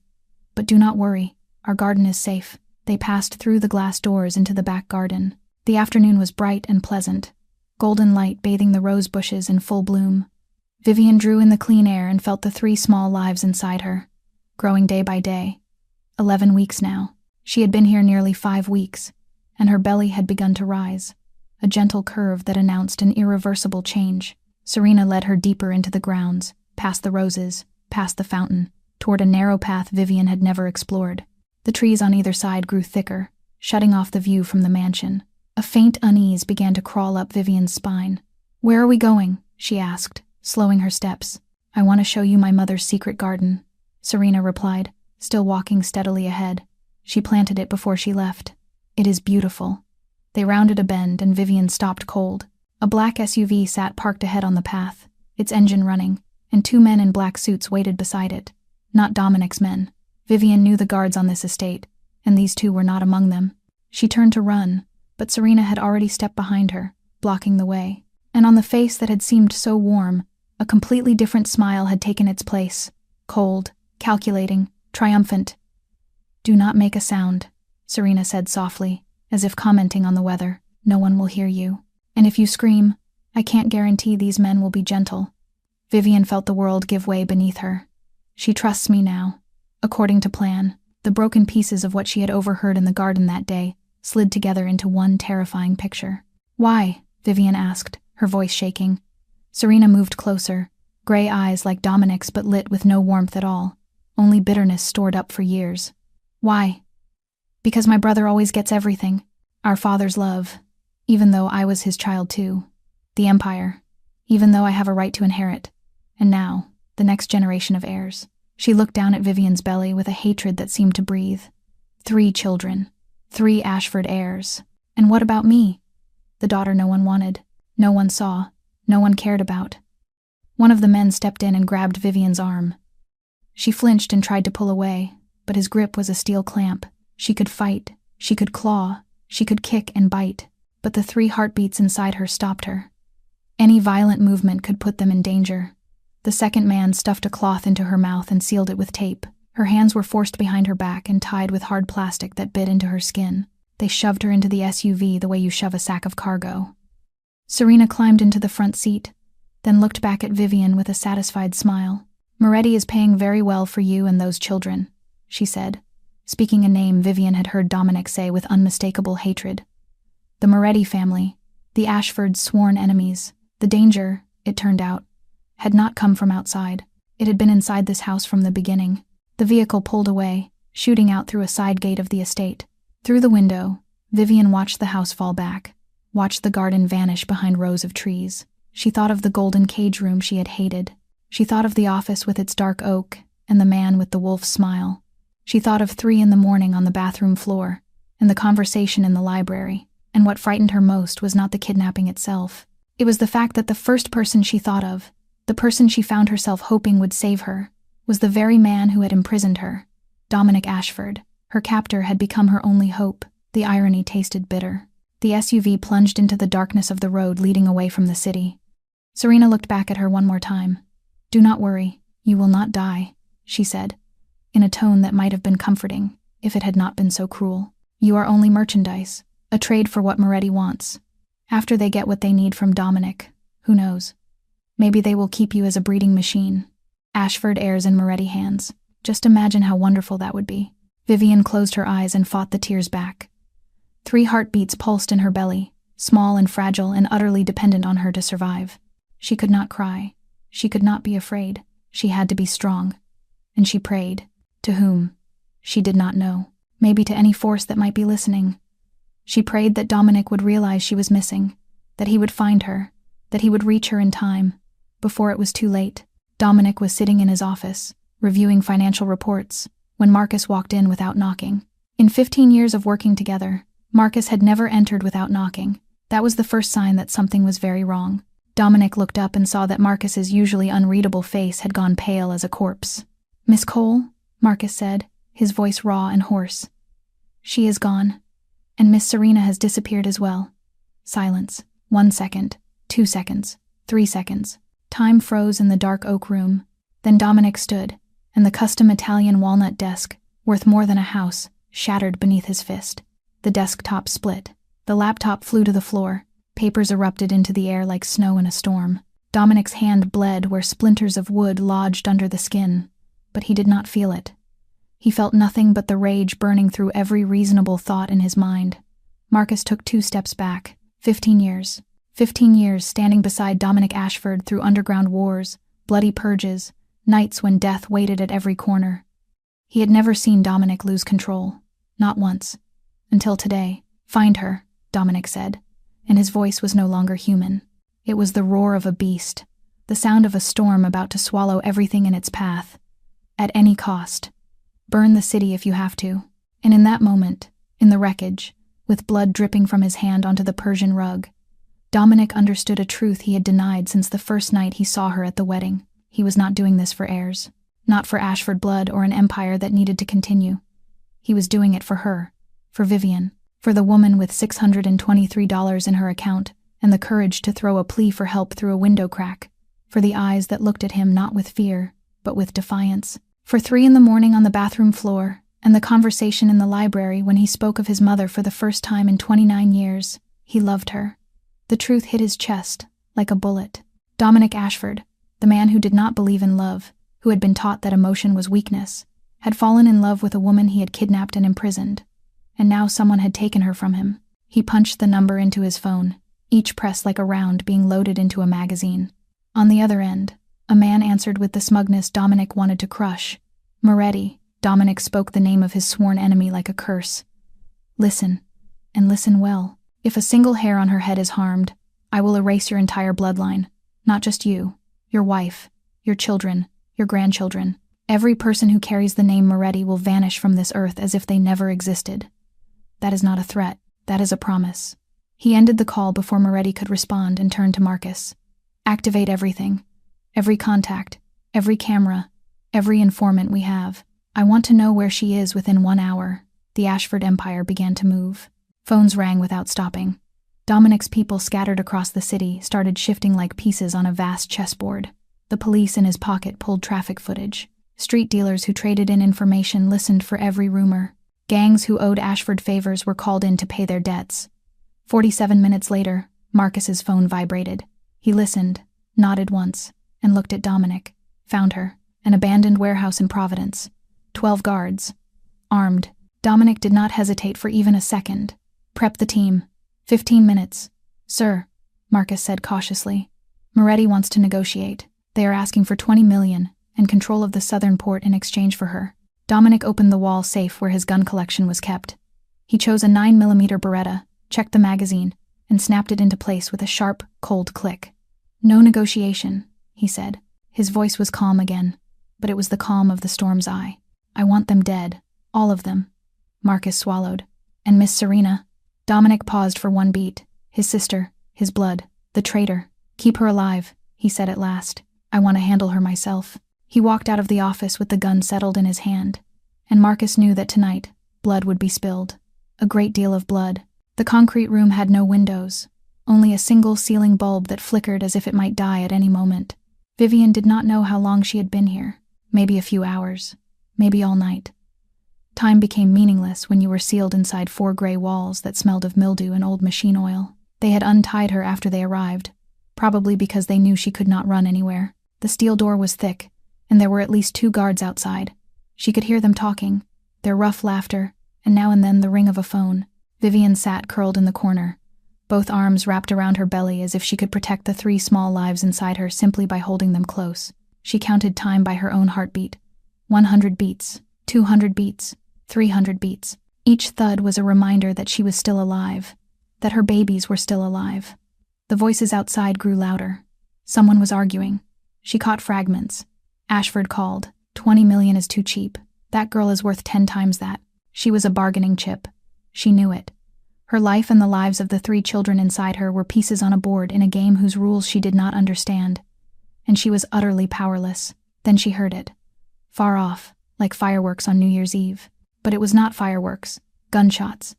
But do not worry, our garden is safe." They passed through the glass doors into the back garden. The afternoon was bright and pleasant. golden light bathing the rose bushes in full bloom. Vivian drew in the clean air and felt the 3 small lives inside her, growing day by day. 11 weeks now. She had been here nearly 5 weeks, and her belly had begun to rise, a gentle curve that announced an irreversible change. Serena led her deeper into the grounds, past the roses, past the fountain, toward a narrow path Vivian had never explored. The trees on either side grew thicker, shutting off the view from the mansion. A faint unease began to crawl up Vivian's spine. "Where are we going?" she asked, slowing her steps. "I want to show you my mother's secret garden," Serena replied, still walking steadily ahead. She planted it before she left. "It is beautiful." They rounded a bend and Vivian stopped cold. A black SUV sat parked ahead on the path, its engine running, and 2 men in black suits waited beside it. Not Dominic's men. Vivian knew the guards on this estate, and these 2 were not among them. She turned to run, but Serena had already stepped behind her, blocking the way. And on the face that had seemed so warm, a completely different smile had taken its place. Cold, calculating, triumphant. "Do not make a sound," Serena said softly, as if commenting on the weather. "No one will hear you. And if you scream, I can't guarantee these men will be gentle." Vivian felt the world give way beneath her. She trusts me now. According to plan, the broken pieces of what she had overheard in the garden that day slid together into one terrifying picture. "Why?" Vivian asked, her voice shaking. Serena moved closer, gray eyes like Dominic's but lit with no warmth at all, only bitterness stored up for years. "Why?" "Because my brother always gets everything. Our father's love, even though I was his child too. The empire, even though I have a right to inherit. And now, the next generation of heirs." She looked down at Vivian's belly with a hatred that seemed to breathe. 3 children. 3 Ashford heirs. And what about me? The daughter no one wanted, no one saw, no one cared about. One of the men stepped in and grabbed Vivian's arm. She flinched and tried to pull away, but his grip was a steel clamp. She could fight, she could claw, she could kick and bite, but the 3 heartbeats inside her stopped her. Any violent movement could put them in danger. The second man stuffed a cloth into her mouth and sealed it with tape. Her hands were forced behind her back and tied with hard plastic that bit into her skin. They shoved her into the SUV the way you shove a sack of cargo. Serena climbed into the front seat, then looked back at Vivian with a satisfied smile. "Moretti is paying very well for you and those children," she said, speaking a name Vivian had heard Dominic say with unmistakable hatred. The Moretti family, the Ashfords' sworn enemies. The danger, it turned out, had not come from outside. It had been inside this house from the beginning. The vehicle pulled away, shooting out through a side gate of the estate. Through the window, Vivian watched the house fall back, watched the garden vanish behind rows of trees. She thought of the golden cage room she had hated. She thought of the office with its dark oak and the man with the wolf's smile. She thought of 3 in the morning on the bathroom floor, and the conversation in the library. And what frightened her most was not the kidnapping itself. It was the fact that the first person she thought of, the person she found herself hoping would save her, was the very man who had imprisoned her. Dominic Ashford. Her captor had become her only hope. The irony tasted bitter. The SUV plunged into the darkness of the road leading away from the city. Serena looked back at her one more time. "Do not worry, you will not die," she said, in a tone that might have been comforting if it had not been so cruel. "You are only merchandise, a trade for what Moretti wants. After they get what they need from Dominic, who knows? Maybe they will keep you as a breeding machine. Ashford heirs in Moretti hands. Just imagine how wonderful that would be." Vivian closed her eyes and fought the tears back. 3 heartbeats pulsed in her belly, small and fragile and utterly dependent on her to survive. She could not cry. She could not be afraid. She had to be strong. And she prayed. To whom? She did not know. Maybe to any force that might be listening. She prayed that Dominic would realize she was missing, that he would find her, that he would reach her in time, before it was too late. Dominic was sitting in his office, reviewing financial reports, when Marcus walked in without knocking. In 15 years of working together, Marcus had never entered without knocking. That was the first sign that something was very wrong. Dominic looked up and saw that Marcus's usually unreadable face had gone pale as a corpse. "Miss Cole?" Marcus said, his voice raw and hoarse. "She is gone. And Miss Serena has disappeared as well." Silence. 1 second, 2 seconds, 3 seconds. Time froze in the dark oak room. Then Dominic stood, and the custom Italian walnut desk, worth more than a house, shattered beneath his fist. The desktop split. The laptop flew to the floor. Papers erupted into the air like snow in a storm. Dominic's hand bled where splinters of wood lodged under the skin, but he did not feel it. He felt nothing but the rage burning through every reasonable thought in his mind. Marcus took 2 steps back. 15 years. 15 years standing beside Dominic Ashford through underground wars, bloody purges, nights when death waited at every corner. He had never seen Dominic lose control. Not once. Until today. "Find her," Dominic said, and his voice was no longer human. It was the roar of a beast, the sound of a storm about to swallow everything in its path. At any cost. Burn the city if you have to. And in that moment, in the wreckage, with blood dripping from his hand onto the Persian rug, Dominic understood a truth he had denied since the first night he saw her at the wedding. He was not doing this for heirs, not for Ashford blood or an empire that needed to continue. He was doing it for her, for Vivian, for the woman with $623 in her account and the courage to throw a plea for help through a window crack, for the eyes that looked at him not with fear, but with defiance, for 3 a.m. on the bathroom floor, and the conversation in the library when he spoke of his mother for the first time in 29 years. He loved her. The truth hit his chest, like a bullet. Dominic Ashford, the man who did not believe in love, who had been taught that emotion was weakness, had fallen in love with a woman he had kidnapped and imprisoned, and now someone had taken her from him. He punched the number into his phone, each press like a round being loaded into a magazine. On the other end, a man answered with the smugness Dominic wanted to crush. "Moretti." Dominic spoke the name of his sworn enemy like a curse. "Listen, and listen well. If a single hair on her head is harmed, I will erase your entire bloodline. Not just you, your wife, your children, your grandchildren. Every person who carries the name Moretti will vanish from this earth as if they never existed. That is not a threat, that is a promise." He ended the call before Moretti could respond and turned to Marcus. "Activate everything. Every contact, every camera, every informant we have. I want to know where she is within 1 hour." The Ashford empire began to move. Phones rang without stopping. Dominic's people scattered across the city started shifting like pieces on a vast chessboard. The police in his pocket pulled traffic footage. Street dealers who traded in information listened for every rumor. Gangs who owed Ashford favors were called in to pay their debts. 47 minutes later, Marcus's phone vibrated. He listened, nodded once, and looked at Dominic. Found her. An abandoned warehouse in Providence. 12 guards. Armed. Dominic did not hesitate for even a second. "Prep the team. 15 minutes. Sir," Marcus said cautiously. "Moretti wants to negotiate. They are asking for 20 million and control of the southern port in exchange for her." Dominic opened the wall safe where his gun collection was kept. He chose a 9mm Beretta, checked the magazine, and snapped it into place with a sharp, cold click. "No negotiation," he said. His voice was calm again, but it was the calm of the storm's eye. "I want them dead. All of them." Marcus swallowed. "And Miss Serena?" Dominic paused for one beat. "His sister, his blood, the traitor. Keep her alive," he said at last. "I want to handle her myself." He walked out of the office with the gun settled in his hand, and Marcus knew that tonight, blood would be spilled. A great deal of blood. The concrete room had no windows, only a single ceiling bulb that flickered as if it might die at any moment. Vivian did not know how long she had been here. Maybe a few hours. Maybe all night. Time became meaningless when you were sealed inside 4 gray walls that smelled of mildew and old machine oil. They had untied her after they arrived, probably because they knew she could not run anywhere. The steel door was thick, and there were at least 2 guards outside. She could hear them talking, their rough laughter, and now and then the ring of a phone. Vivian sat curled in the corner, both arms wrapped around her belly as if she could protect the 3 small lives inside her simply by holding them close. She counted time by her own heartbeat. 100 beats, 200 beats, 300 beats. Each thud was a reminder that she was still alive, that her babies were still alive. The voices outside grew louder. Someone was arguing. She caught fragments. Ashford called. 20 million is too cheap. That girl is worth 10 times that. She was a bargaining chip. She knew it. Her life and the lives of the 3 children inside her were pieces on a board in a game whose rules she did not understand. And she was utterly powerless. Then she heard it. Far off, like fireworks on New Year's Eve. But it was not fireworks. Gunshots.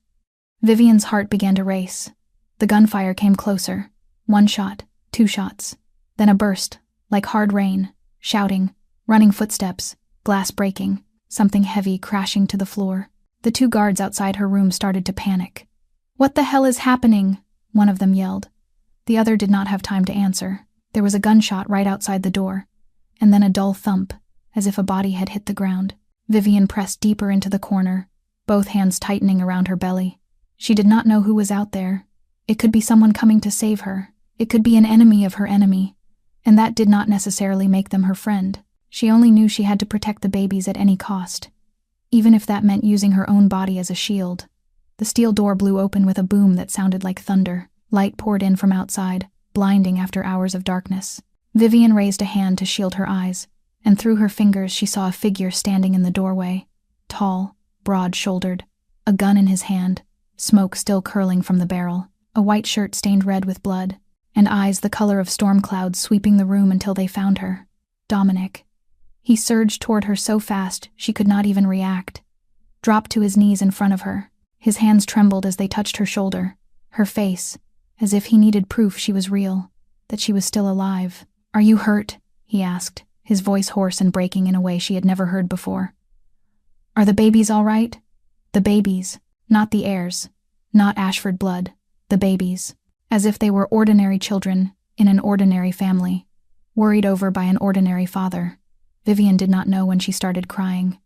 Vivian's heart began to race. The gunfire came closer. 1 shot, 2 shots. Then a burst, like hard rain. Shouting, running footsteps, glass breaking, something heavy crashing to the floor. The 2 guards outside her room started to panic. "What the hell is happening?" one of them yelled. The other did not have time to answer. There was a gunshot right outside the door, and then a dull thump, as if a body had hit the ground. Vivian pressed deeper into the corner, both hands tightening around her belly. She did not know who was out there. It could be someone coming to save her. It could be an enemy of her enemy, and that did not necessarily make them her friend. She only knew she had to protect the babies at any cost, even if that meant using her own body as a shield. The steel door blew open with a boom that sounded like thunder. Light poured in from outside, blinding after hours of darkness. Vivian raised a hand to shield her eyes, and through her fingers she saw a figure standing in the doorway, tall, broad-shouldered, a gun in his hand, smoke still curling from the barrel, a white shirt stained red with blood, and eyes the color of storm clouds sweeping the room until they found her. Dominic. He surged toward her so fast she could not even react. Dropped to his knees in front of her. His hands trembled as they touched her shoulder, her face, as if he needed proof she was real, that she was still alive. "Are you hurt?" he asked, his voice hoarse and breaking in a way she had never heard before. "Are the babies all right?" The babies, not the heirs, not Ashford blood, the babies, as if they were ordinary children in an ordinary family, worried over by an ordinary father. Vivian did not know when she started crying.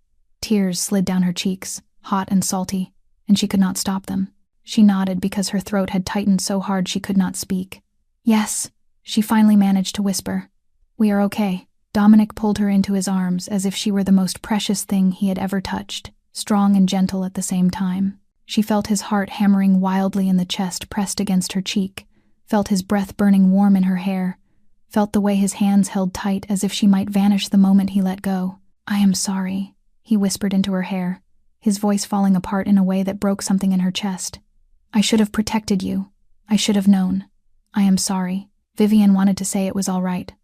Tears slid down her cheeks, hot and salty, and she could not stop them. She nodded because her throat had tightened so hard she could not speak. "Yes," she finally managed to whisper. "We are okay." Dominic pulled her into his arms as if she were the most precious thing he had ever touched, strong and gentle at the same time. She felt his heart hammering wildly in the chest pressed against her cheek, felt his breath burning warm in her hair, felt the way his hands held tight as if she might vanish the moment he let go. "I am sorry," he whispered into her hair, his voice falling apart in a way that broke something in her chest. "I should have protected you. I should have known. I am sorry." Vivian wanted to say it was all right,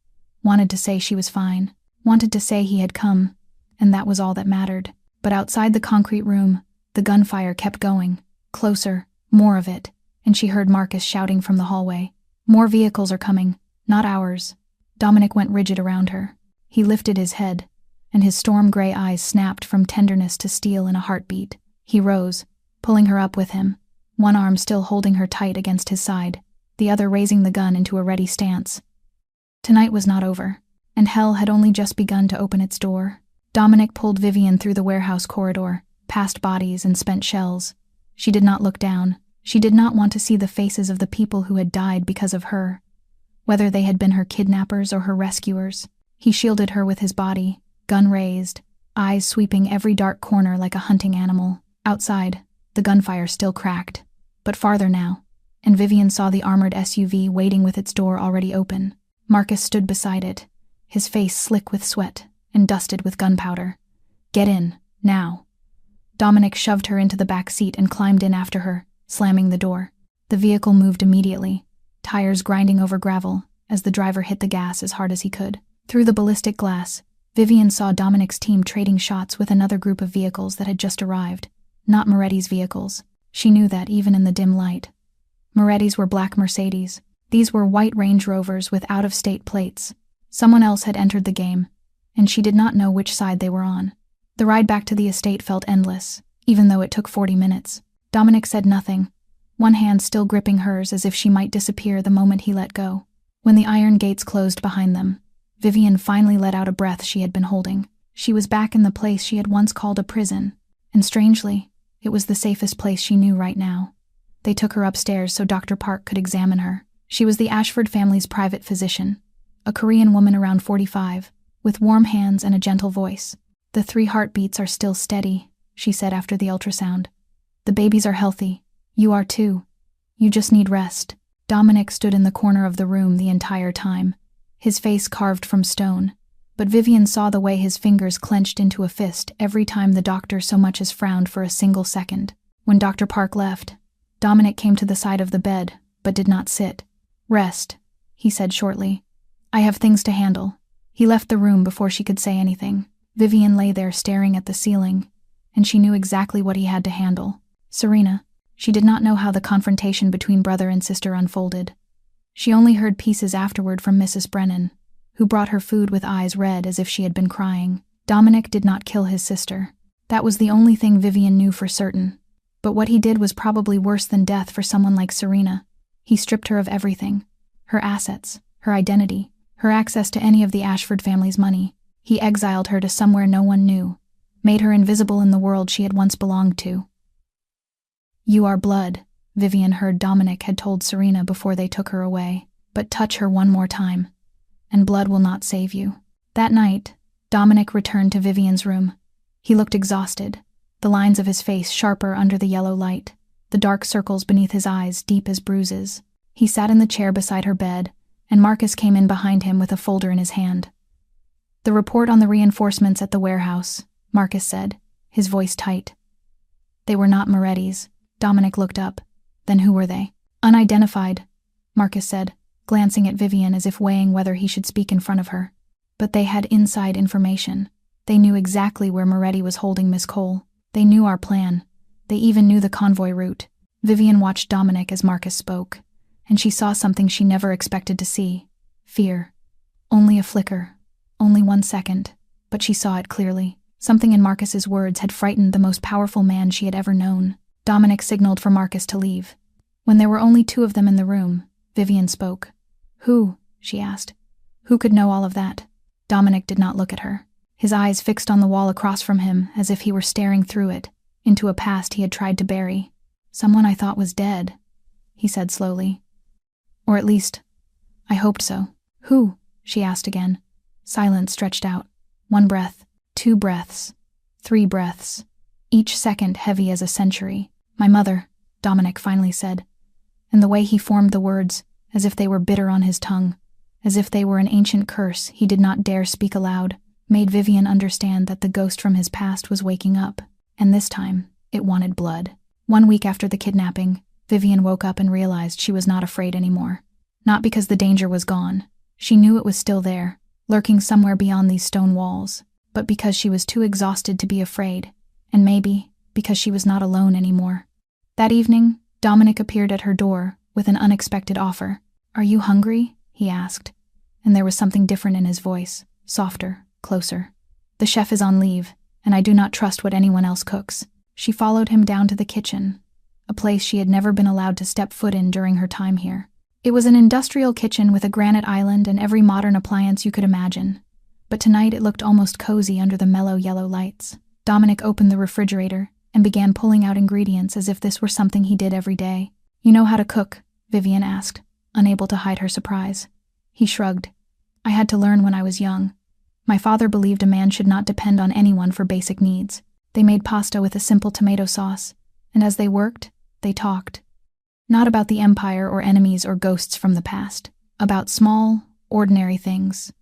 wanted to say she was fine, wanted to say he had come, and that was all that mattered. But outside the concrete room, the gunfire kept going, closer, more of it, and she heard Marcus shouting from the hallway. "More vehicles are coming, not ours." Dominic went rigid around her. He lifted his head, and his storm-gray eyes snapped from tenderness to steel in a heartbeat. He rose, pulling her up with him, one arm still holding her tight against his side, the other raising the gun into a ready stance. Tonight was not over, and hell had only just begun to open its door. Dominic pulled Vivian through the warehouse corridor, past bodies and spent shells. She did not look down. She did not want to see the faces of the people who had died because of her, whether they had been her kidnappers or her rescuers. He shielded her with his body, gun raised, eyes sweeping every dark corner like a hunting animal. Outside, the gunfire still cracked, but farther now, and Vivian saw the armored SUV waiting with its door already open. Marcus stood beside it, his face slick with sweat and dusted with gunpowder. "Get in, now." Dominic shoved her into the back seat and climbed in after her, slamming the door. The vehicle moved immediately, tires grinding over gravel as the driver hit the gas as hard as he could. Through the ballistic glass, Vivian saw Dominic's team trading shots with another group of vehicles that had just arrived, not Moretti's vehicles. She knew that even in the dim light. Moretti's were black Mercedes. These were white Range Rovers with out-of-state plates. Someone else had entered the game, and she did not know which side they were on. The ride back to the estate felt endless, even though it took 40 minutes. Dominic said nothing, one hand still gripping hers as if she might disappear the moment he let go. When the iron gates closed behind them, Vivian finally let out a breath she had been holding. She was back in the place she had once called a prison, and strangely, it was the safest place she knew right now. They took her upstairs so Dr. Park could examine her. She was the Ashford family's private physician, a Korean woman around 45, with warm hands and a gentle voice. "The 3 heartbeats are still steady," she said after the ultrasound. "The babies are healthy. You are too. You just need rest." Dominic stood in the corner of the room the entire time, his face carved from stone, but Vivian saw the way his fingers clenched into a fist every time the doctor so much as frowned for a single second. When Dr. Park left, Dominic came to the side of the bed, but did not sit. "Rest," he said shortly. "I have things to handle." He left the room before she could say anything. Vivian lay there staring at the ceiling, and she knew exactly what he had to handle. Serena. She did not know how the confrontation between brother and sister unfolded. She only heard pieces afterward from Mrs. Brennan, who brought her food with eyes red as if she had been crying. Dominic did not kill his sister. That was the only thing Vivian knew for certain. But what he did was probably worse than death for someone like Serena. He stripped her of everything. her assets, her identity, her access to any of the Ashford family's money. He exiled her to somewhere no one knew, made her invisible in the world she had once belonged to. "You are blood," Vivian heard Dominic had told Serena before they took her away, "but touch her one more time, and blood will not save you." That night, Dominic returned to Vivian's room. He looked exhausted, the lines of his face sharper under the yellow light, the dark circles beneath his eyes deep as bruises. He sat in the chair beside her bed, and Marcus came in behind him with a folder in his hand. "The report on the reinforcements at the warehouse," Marcus said, his voice tight. "They were not Moretti's." Dominic looked up. "Then who were they?" "Unidentified," Marcus said, glancing at Vivian as if weighing whether he should speak in front of her. "But they had inside information. They knew exactly where Moretti was holding Miss Cole. They knew our plan. They even knew the convoy route." Vivian watched Dominic as Marcus spoke, and she saw something she never expected to see. Fear. Only a flicker. Only 1 second. But she saw it clearly. Something in Marcus's words had frightened the most powerful man she had ever known. Dominic signaled for Marcus to leave. When there were only 2 of them in the room, Vivian spoke. "Who?" she asked. "Who could know all of that?" Dominic did not look at her. His eyes fixed on the wall across from him as if he were staring through it, into a past he had tried to bury. "Someone I thought was dead," he said slowly. "Or at least, I hoped so." "Who?" she asked again. Silence stretched out. 1 breath, 2 breaths, 3 breaths, each second heavy as a century. "My mother," Dominic finally said, and the way he formed the words, as if they were bitter on his tongue, as if they were an ancient curse he did not dare speak aloud, made Vivian understand that the ghost from his past was waking up, and this time, it wanted blood. 1 week after the kidnapping, Vivian woke up and realized she was not afraid anymore. Not because the danger was gone. She knew it was still there, lurking somewhere beyond these stone walls, but because she was too exhausted to be afraid, and maybe because she was not alone anymore. That evening, Dominic appeared at her door with an unexpected offer. "Are you hungry?" he asked, and there was something different in his voice, softer, closer. "The chef is on leave, and I do not trust what anyone else cooks." She followed him down to the kitchen, a place she had never been allowed to step foot in during her time here. It was an industrial kitchen with a granite island and every modern appliance you could imagine, but tonight it looked almost cozy under the mellow yellow lights. Dominic opened the refrigerator and began pulling out ingredients as if this were something he did every day. "You know how to cook?" Vivian asked, unable to hide her surprise. He shrugged. "I had to learn when I was young. My father believed a man should not depend on anyone for basic needs." They made pasta with a simple tomato sauce, and as they worked, they talked. Not about the empire or enemies or ghosts from the past. About small, ordinary things.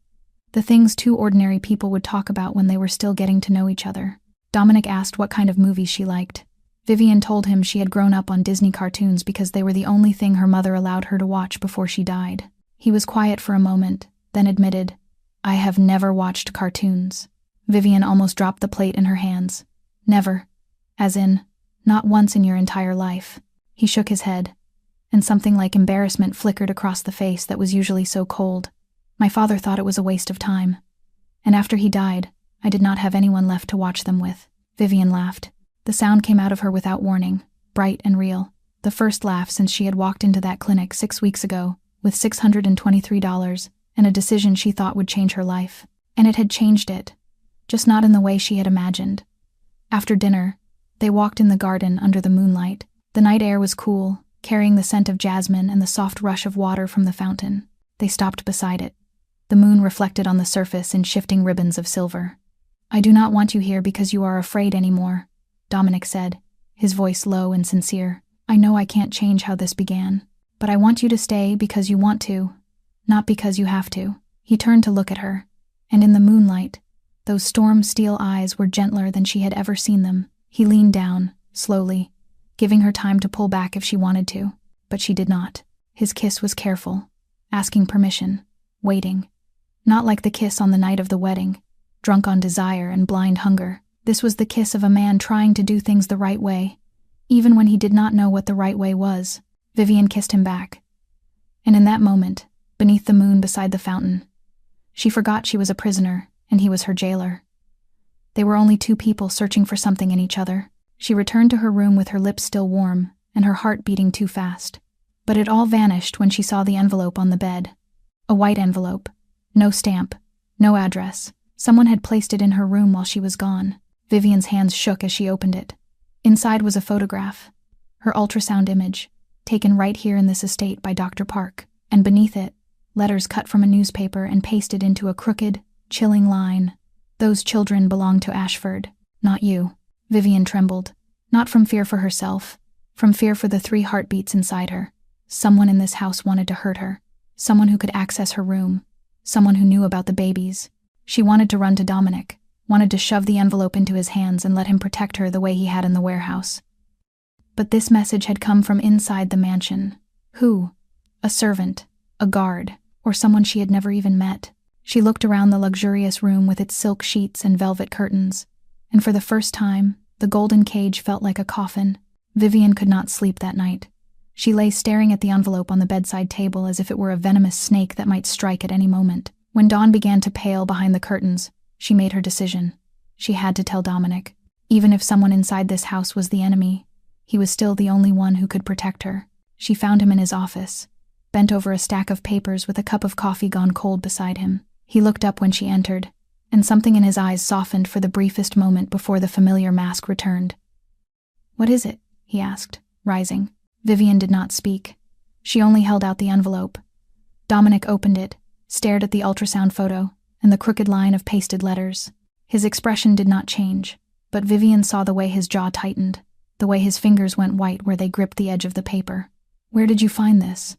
The things 2 ordinary people would talk about when they were still getting to know each other. Dominic asked what kind of movies she liked. Vivian told him she had grown up on Disney cartoons because they were the only thing her mother allowed her to watch before she died. He was quiet for a moment, then admitted, "I have never watched cartoons." Vivian almost dropped the plate in her hands. "Never. As in, not once in your entire life." He shook his head, and something like embarrassment flickered across the face that was usually so cold. "My father thought it was a waste of time. And after he died, I did not have anyone left to watch them with." Vivian laughed. The sound came out of her without warning, bright and real. The first laugh since she had walked into that clinic 6 weeks ago, with $623 and a decision she thought would change her life. And it had changed it, just not in the way she had imagined. After dinner, they walked in the garden under the moonlight. The night air was cool, carrying the scent of jasmine and the soft rush of water from the fountain. They stopped beside it. The moon reflected on the surface in shifting ribbons of silver. "I do not want you here because you are afraid anymore," Dominic said, his voice low and sincere. "I know I can't change how this began, but I want you to stay because you want to, not because you have to." He turned to look at her, and in the moonlight, those storm-steel eyes were gentler than she had ever seen them. He leaned down, slowly, giving her time to pull back if she wanted to, but she did not. His kiss was careful, asking permission, waiting. Not like the kiss on the night of the wedding, drunk on desire and blind hunger. This was the kiss of a man trying to do things the right way, even when he did not know what the right way was. Vivian kissed him back. And in that moment, beneath the moon beside the fountain, she forgot she was a prisoner and he was her jailer. They were only 2 people searching for something in each other. She returned to her room with her lips still warm and her heart beating too fast. But it all vanished when she saw the envelope on the bed. A white envelope. No stamp. No address. Someone had placed it in her room while she was gone. Vivian's hands shook as she opened it. Inside was a photograph. Her ultrasound image, taken right here in this estate by Dr. Park. And beneath it, letters cut from a newspaper and pasted into a crooked, chilling line. Those children belong to Ashford, not you. Vivian trembled. Not from fear for herself, from fear for the 3 heartbeats inside her. Someone in this house wanted to hurt her. Someone who could access her room. Someone who knew about the babies. She wanted to run to Dominic, wanted to shove the envelope into his hands and let him protect her the way he had in the warehouse. But this message had come from inside the mansion. Who? A servant, a guard, or someone she had never even met. She looked around the luxurious room with its silk sheets and velvet curtains, and for the first time, the golden cage felt like a coffin. Vivian could not sleep that night. She lay staring at the envelope on the bedside table as if it were a venomous snake that might strike at any moment. When dawn began to pale behind the curtains, she made her decision. She had to tell Dominic. Even if someone inside this house was the enemy, he was still the only one who could protect her. She found him in his office, bent over a stack of papers with a cup of coffee gone cold beside him. He looked up when she entered, and something in his eyes softened for the briefest moment before the familiar mask returned. "What is it?" he asked, rising. Vivian did not speak. She only held out the envelope. Dominic opened it, stared at the ultrasound photo, and the crooked line of pasted letters. His expression did not change, but Vivian saw the way his jaw tightened, the way his fingers went white where they gripped the edge of the paper. "Where did you find this?"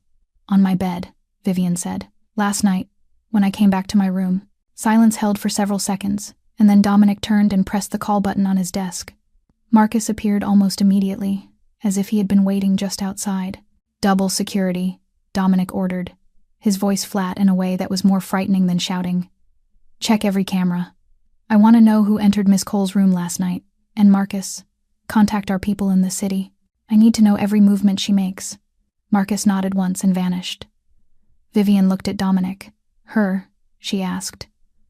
"On my bed," Vivian said. "Last night, when I came back to my room." Silence held for several seconds, and then Dominic turned and pressed the call button on his desk. Marcus appeared almost immediately, as if he had been waiting just outside. "Double security," Dominic ordered, his voice flat in a way that was more frightening than shouting. "Check every camera. I want to know who entered Miss Cole's room last night. And Marcus, contact our people in the city. I need to know every movement she makes." Marcus nodded once and vanished. Vivian looked at Dominic. "Her?" she asked,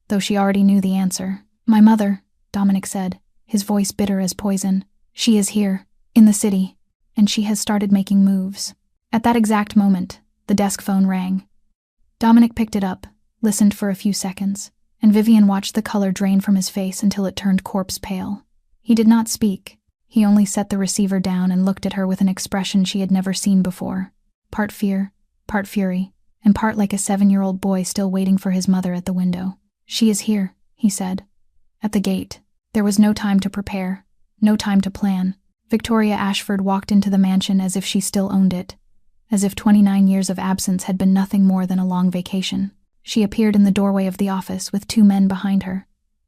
though she already knew the answer. "My mother," Dominic said, his voice bitter as poison. "She is here, in the city, and she has started making moves." At that exact moment, the desk phone rang. Dominic picked it up, listened for a few seconds, and Vivian watched the color drain from his face until it turned corpse pale. He did not speak. He only set the receiver down and looked at her with an expression she had never seen before. Part fear, part fury, and part like a 7-year-old boy still waiting for his mother at the window. "She is here," he said. At the gate. There was no time to prepare, no time to plan. Victoria Ashford walked into the mansion as if she still owned it, as if 29 years of absence had been nothing more than a long vacation. She appeared in the doorway of the office with 2 men behind her,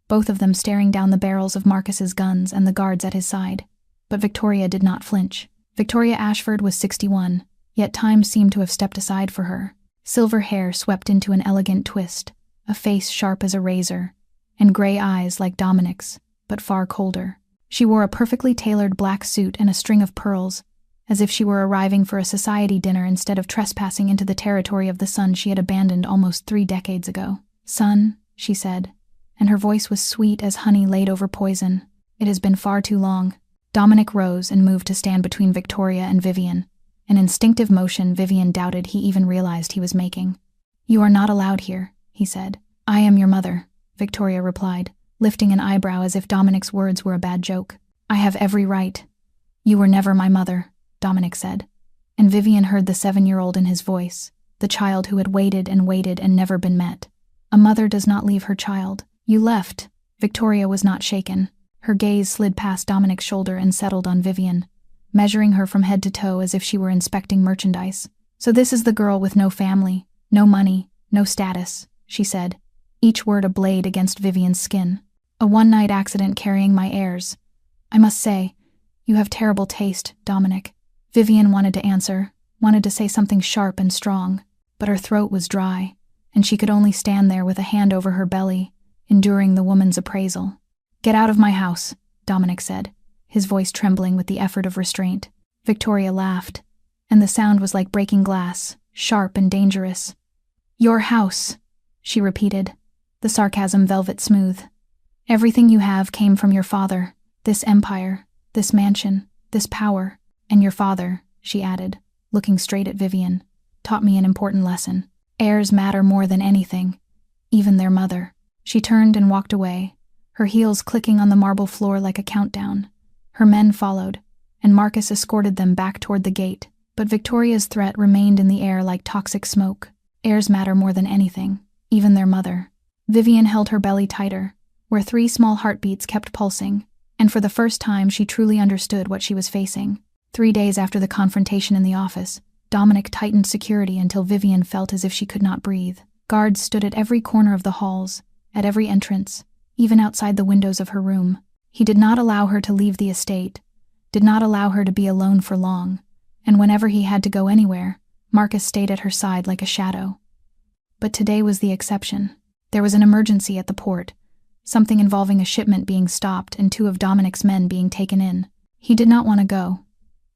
both of them staring down the barrels of Marcus's guns and the guards at his side. But Victoria did not flinch. Victoria Ashford was 61, yet time seemed to have stepped aside for her. Silver hair swept into an elegant twist, a face sharp as a razor, and gray eyes like Dominic's, but far colder. She wore a perfectly tailored black suit and a string of pearls, as if she were arriving for a society dinner instead of trespassing into the territory of the son she had abandoned almost 3 decades ago. "Son," she said, and her voice was sweet as honey laid over poison. "It has been far too long." Dominic rose and moved to stand between Victoria and Vivian, an instinctive motion Vivian doubted he even realized he was making. "You are not allowed here," he said. "I am your mother," Victoria replied, lifting an eyebrow as if Dominic's words were a bad joke. "I have every right." "You were never my mother," Dominic said, and Vivian heard the 7-year-old in his voice, the child who had waited and never been met. A mother does not leave her child. "You left." Victoria was not shaken. Her gaze slid past Dominic's shoulder and settled on Vivian, measuring her from head to toe as if she were inspecting merchandise. "So this is the girl with no family, no money, no status," she said, each word a blade against Vivian's skin. "A one-night accident carrying my heirs. I must say, you have terrible taste, Dominic." Vivian wanted to answer, wanted to say something sharp and strong, but her throat was dry, and she could only stand there with a hand over her belly, enduring the woman's appraisal. "Get out of my house," Dominic said, his voice trembling with the effort of restraint. Victoria laughed, and the sound was like breaking glass, sharp and dangerous. "Your house," she repeated, the sarcasm velvet smooth. "Everything you have came from your father, this empire, this mansion, this power, and your father," she added, looking straight at Vivian, taught me an important lesson. Heirs matter more than anything, even their mother. She turned and walked away, her heels clicking on the marble floor like a countdown. Her men followed, and Marcus escorted them back toward the gate, but Victoria's threat remained in the air like toxic smoke. Heirs matter more than anything, even their mother. Vivian held her belly tighter, where 3 small heartbeats kept pulsing, and for the first time she truly understood what she was facing. 3 days after the confrontation in the office, Dominic tightened security until Vivian felt as if she could not breathe. Guards stood at every corner of the halls, at every entrance, even outside the windows of her room. He did not allow her to leave the estate, did not allow her to be alone for long, and whenever he had to go anywhere, Marcus stayed at her side like a shadow. But today was the exception. There was an emergency at the port, something involving a shipment being stopped and 2 of Dominic's men being taken in. He did not want to go.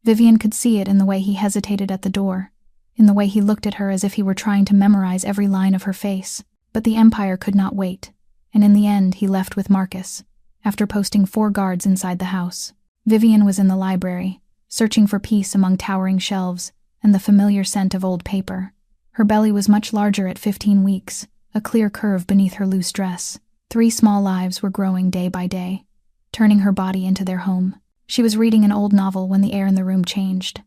Vivian could see it in the way he hesitated at the door, in the way he looked at her as if he were trying to memorize every line of her face. But the Empire could not wait, and in the end he left with Marcus, after posting 4 guards inside the house. Vivian was in the library, searching for peace among towering shelves and the familiar scent of old paper. Her belly was much larger at 15 weeks, a clear curve beneath her loose dress. 3 small lives were growing day by day, turning her body into their home. She was reading an old novel when the air in the room changed.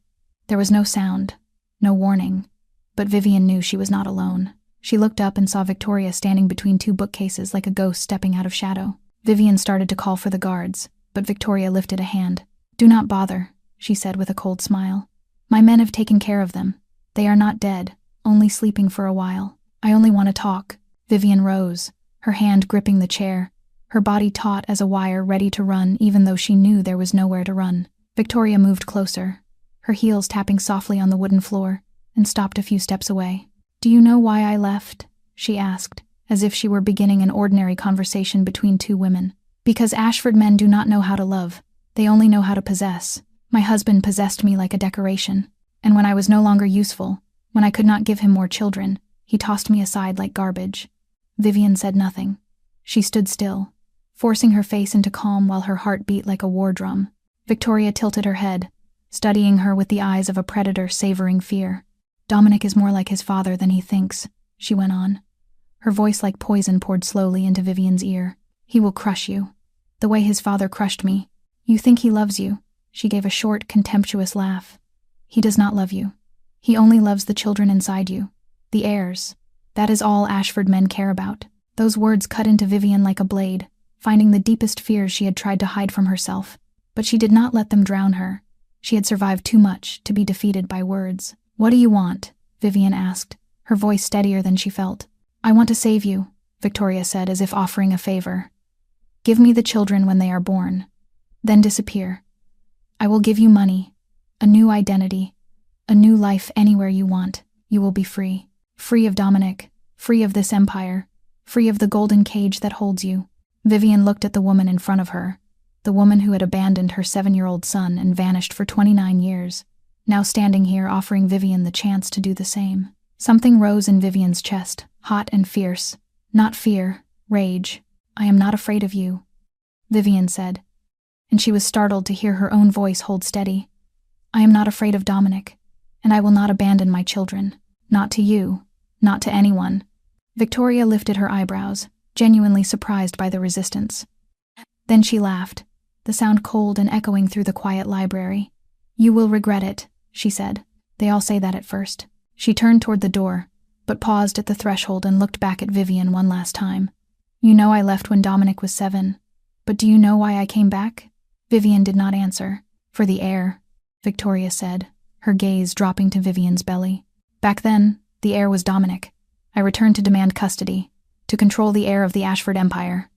There was no sound, no warning, but Vivian knew she was not alone. She looked up and saw Victoria standing between 2 bookcases like a ghost stepping out of shadow. Vivian started to call for the guards, but Victoria lifted a hand. "Do not bother," she said with a cold smile. "My men have taken care of them. They are not dead, only sleeping for a while. I only want to talk." Vivian rose, her hand gripping the chair, her body taut as a wire ready to run even though she knew there was nowhere to run. Victoria moved closer, her heels tapping softly on the wooden floor, and stopped a few steps away. "Do you know why I left?" she asked, as if she were beginning an ordinary conversation between 2 women. "Because Ashford men do not know how to love. They only know how to possess. My husband possessed me like a decoration, and when I was no longer useful, when I could not give him more children, he tossed me aside like garbage." Vivian said nothing. She stood still, forcing her face into calm while her heart beat like a war drum. Victoria tilted her head, studying her with the eyes of a predator savoring fear. "Dominic is more like his father than he thinks," she went on. Her voice like poison poured slowly into Vivian's ear. "He will crush you, the way his father crushed me. You think he loves you?" She gave a short, contemptuous laugh. "He does not love you. He only loves the children inside you, the heirs. That is all Ashford men care about." Those words cut into Vivian like a blade, finding the deepest fears she had tried to hide from herself. But she did not let them drown her. She had survived too much to be defeated by words. "What do you want?" Vivian asked, her voice steadier than she felt. "I want to save you," Victoria said as if offering a favor. "Give me the children when they are born. Then disappear. I will give you money, a new identity, a new life anywhere you want. You will be free. Free of Dominic, free of this empire, free of the golden cage that holds you." Vivian looked at the woman in front of her, the woman who had abandoned her 7-year-old son and vanished for 29 years, now standing here offering Vivian the chance to do the same. Something rose in Vivian's chest, hot and fierce. Not fear, rage. "I am not afraid of you," Vivian said, and she was startled to hear her own voice hold steady. "I am not afraid of Dominic, and I will not abandon my children. Not to you, not to anyone." Victoria lifted her eyebrows, genuinely surprised by the resistance. Then she laughed, the sound cold and echoing through the quiet library. "You will regret it," she said. "They all say that at first." She turned toward the door, but paused at the threshold and looked back at Vivian one last time. "You know I left when Dominic was 7, but do you know why I came back?" Vivian did not answer. "For the heir," Victoria said, her gaze dropping to Vivian's belly. "Back then, the heir was Dominic. I returned to demand custody, to control the heir of the Ashford Empire.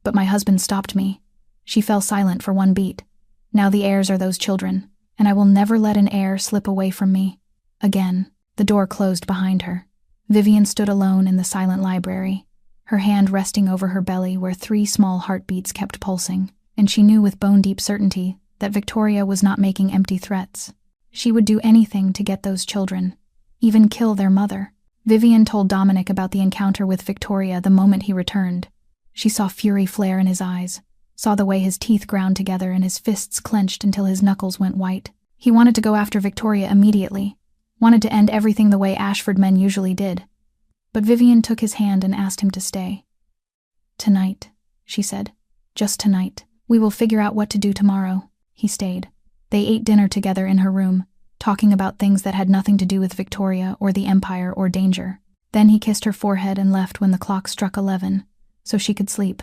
But my husband stopped me." She fell silent for one beat. "Now the heirs are those children, and I will never let an heir slip away from me." Again, the door closed behind her. Vivian stood alone in the silent library, her hand resting over her belly where 3 small heartbeats kept pulsing, and she knew with bone-deep certainty that Victoria was not making empty threats. She would do anything to get those children, even kill their mother. Vivian told Dominic about the encounter with Victoria the moment he returned. She saw fury flare in his eyes, saw the way his teeth ground together and his fists clenched until his knuckles went white. He wanted to go after Victoria immediately, wanted to end everything the way Ashford men usually did. But Vivian took his hand and asked him to stay. "Tonight," she said. "Just tonight. We will figure out what to do tomorrow." He stayed. They ate dinner together in her room, talking about things that had nothing to do with Victoria or the Empire or danger. Then he kissed her forehead and left when the clock struck 11, so she could sleep,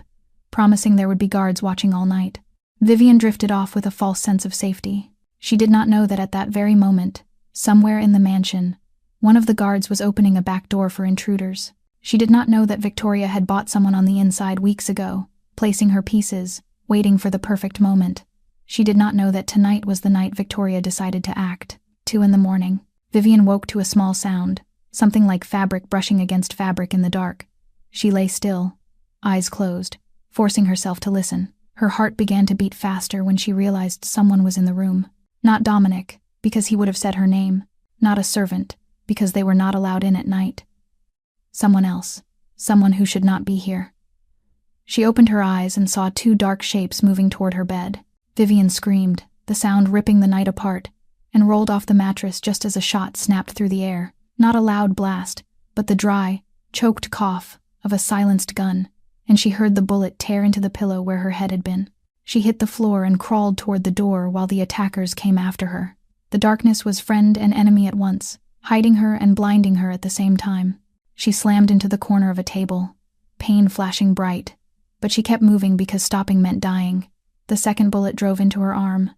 promising there would be guards watching all night. Vivian drifted off with a false sense of safety. She did not know that at that very moment, somewhere in the mansion, one of the guards was opening a back door for intruders. She did not know that Victoria had bought someone on the inside weeks ago, placing her pieces, waiting for the perfect moment. She did not know that tonight was the night Victoria decided to act. 2 a.m. Vivian woke to a small sound, something like fabric brushing against fabric in the dark. She lay still, eyes closed, forcing herself to listen. Her heart began to beat faster when she realized someone was in the room. Not Dominic, because he would have said her name. Not a servant, because they were not allowed in at night. Someone else. Someone who should not be here. She opened her eyes and saw 2 dark shapes moving toward her bed. Vivian screamed, the sound ripping the night apart, and rolled off the mattress just as a shot snapped through the air. Not a loud blast, but the dry, choked cough of a silenced gun, and she heard the bullet tear into the pillow where her head had been. She hit the floor and crawled toward the door while the attackers came after her. The darkness was friend and enemy at once, hiding her and blinding her at the same time. She slammed into the corner of a table, pain flashing bright, but she kept moving because stopping meant dying. The second bullet drove into her arm.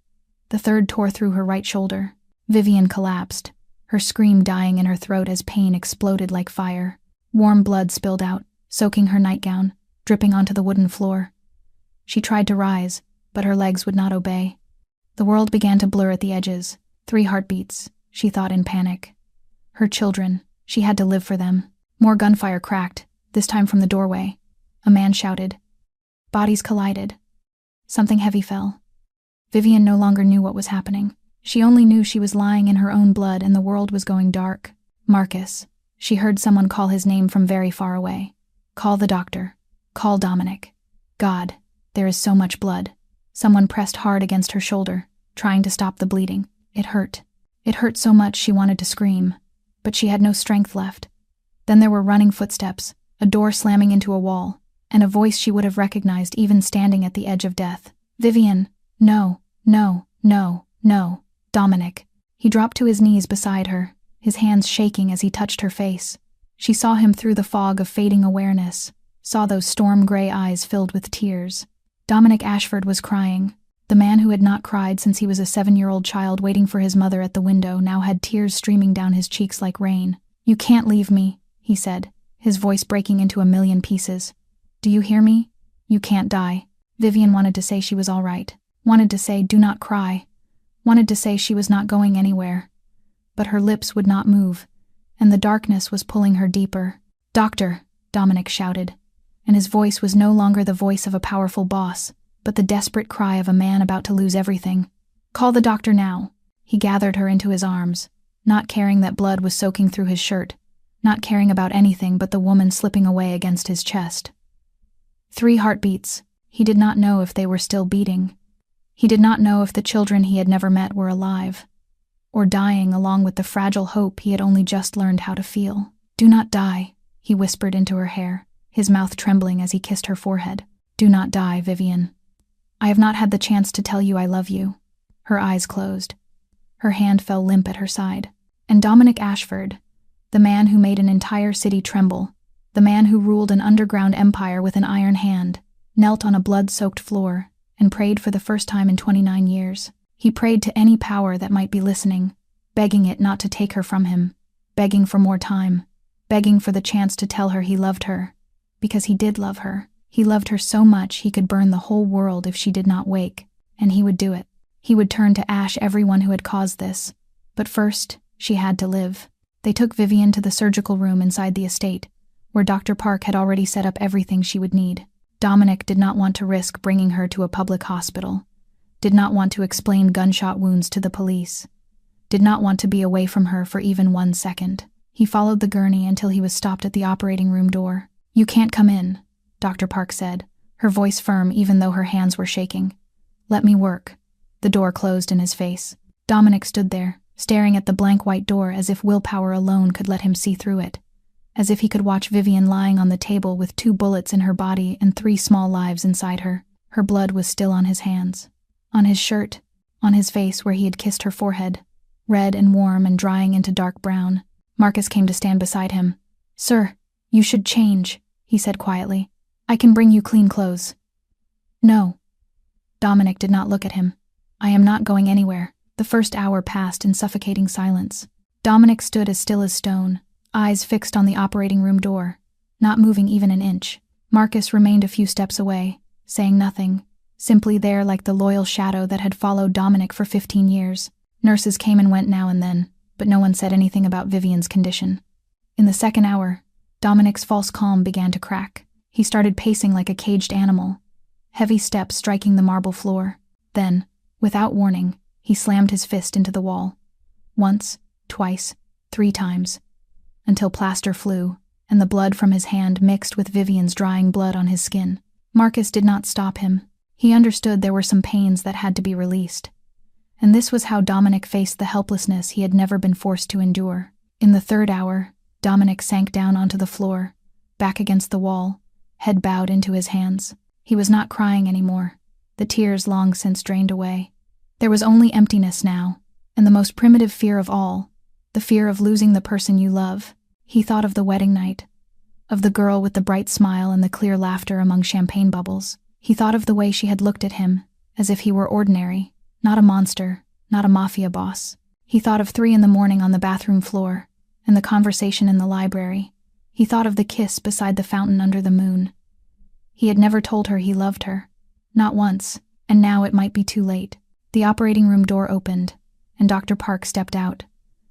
The third tore through her right shoulder. Vivian collapsed, her scream dying in her throat as pain exploded like fire. Warm blood spilled out, soaking her nightgown, dripping onto the wooden floor. She tried to rise, but her legs would not obey. The world began to blur at the edges. 3 heartbeats, she thought in panic. Her children, she had to live for them. More gunfire cracked, this time from the doorway. A man shouted. Bodies collided. Something heavy fell. Vivian no longer knew what was happening. She only knew she was lying in her own blood and the world was going dark. Marcus. She heard someone call his name from very far away. Call the doctor. Call Dominic. God, there is so much blood. Someone pressed hard against her shoulder, trying to stop the bleeding. It hurt. It hurt so much she wanted to scream, but she had no strength left. Then there were running footsteps, a door slamming into a wall, and a voice she would have recognized even standing at the edge of death. Vivian, no, no, no, no, Dominic. He dropped to his knees beside her, his hands shaking as he touched her face. She saw him through the fog of fading awareness, saw those storm-gray eyes filled with tears. Dominic Ashford was crying. The man who had not cried since he was a 7-year-old child waiting for his mother at the window now had tears streaming down his cheeks like rain. You can't leave me, he said, his voice breaking into a million pieces. Do you hear me? You can't die. Vivian wanted to say she was all right, wanted to say do not cry, wanted to say she was not going anywhere. But her lips would not move, and the darkness was pulling her deeper. Doctor, Dominic shouted, and his voice was no longer the voice of a powerful boss, but the desperate cry of a man about to lose everything. Call the doctor now. He gathered her into his arms, not caring that blood was soaking through his shirt, not caring about anything but the woman slipping away against his chest. 3 heartbeats. He did not know if they were still beating. He did not know if the children he had never met were alive, or dying along with the fragile hope he had only just learned how to feel. Do not die, he whispered into her hair, his mouth trembling as he kissed her forehead. Do not die, Vivian. I have not had the chance to tell you I love you. Her eyes closed. Her hand fell limp at her side. And Dominic Ashford, the man who made an entire city tremble, the man who ruled an underground empire with an iron hand, knelt on a blood-soaked floor and prayed for the first time in 29 years. He prayed to any power that might be listening, begging it not to take her from him, begging for more time, begging for the chance to tell her he loved her, because he did love her. He loved her so much he could burn the whole world if she did not wake, and he would do it. He would turn to ash everyone who had caused this. But first, she had to live. They took Vivian to the surgical room inside the estate, where Dr. Park had already set up everything she would need. Dominic did not want to risk bringing her to a public hospital, did not want to explain gunshot wounds to the police, did not want to be away from her for even 1 second. He followed the gurney until he was stopped at the operating room door. You can't come in, Dr. Park said, her voice firm even though her hands were shaking. Let me work. The door closed in his face. Dominic stood there, staring at the blank white door as if willpower alone could let him see through it, as if he could watch Vivian lying on the table with 2 bullets in her body and 3 small lives inside her. Her blood was still on his hands, on his shirt, on his face where he had kissed her forehead, red and warm and drying into dark brown. Marcus came to stand beside him. "Sir, you should change," he said quietly. "I can bring you clean clothes." "No." Dominic did not look at him. "I am not going anywhere." The first hour passed in suffocating silence. Dominic stood as still as stone, eyes fixed on the operating room door, not moving even an inch. Marcus remained a few steps away, saying nothing, simply there like the loyal shadow that had followed Dominic for 15 years. Nurses came and went now and then, but no one said anything about Vivian's condition. In the second hour, Dominic's false calm began to crack. He started pacing like a caged animal, heavy steps striking the marble floor. Then, without warning, he slammed his fist into the wall. Once, twice, 3 times, until plaster flew, and the blood from his hand mixed with Vivian's drying blood on his skin. Marcus did not stop him. He understood there were some pains that had to be released. And this was how Dominic faced the helplessness he had never been forced to endure. In the third hour, Dominic sank down onto the floor, back against the wall, head bowed into his hands. He was not crying anymore, the tears long since drained away. There was only emptiness now, and the most primitive fear of all, the fear of losing the person you love. He thought of the wedding night, of the girl with the bright smile and the clear laughter among champagne bubbles. He thought of the way she had looked at him, as if he were ordinary, not a monster, not a mafia boss. He thought of 3 a.m. on the bathroom floor, and the conversation in the library. He thought of the kiss beside the fountain under the moon. He had never told her he loved her, not once, and now it might be too late. The operating room door opened, and Dr. Park stepped out.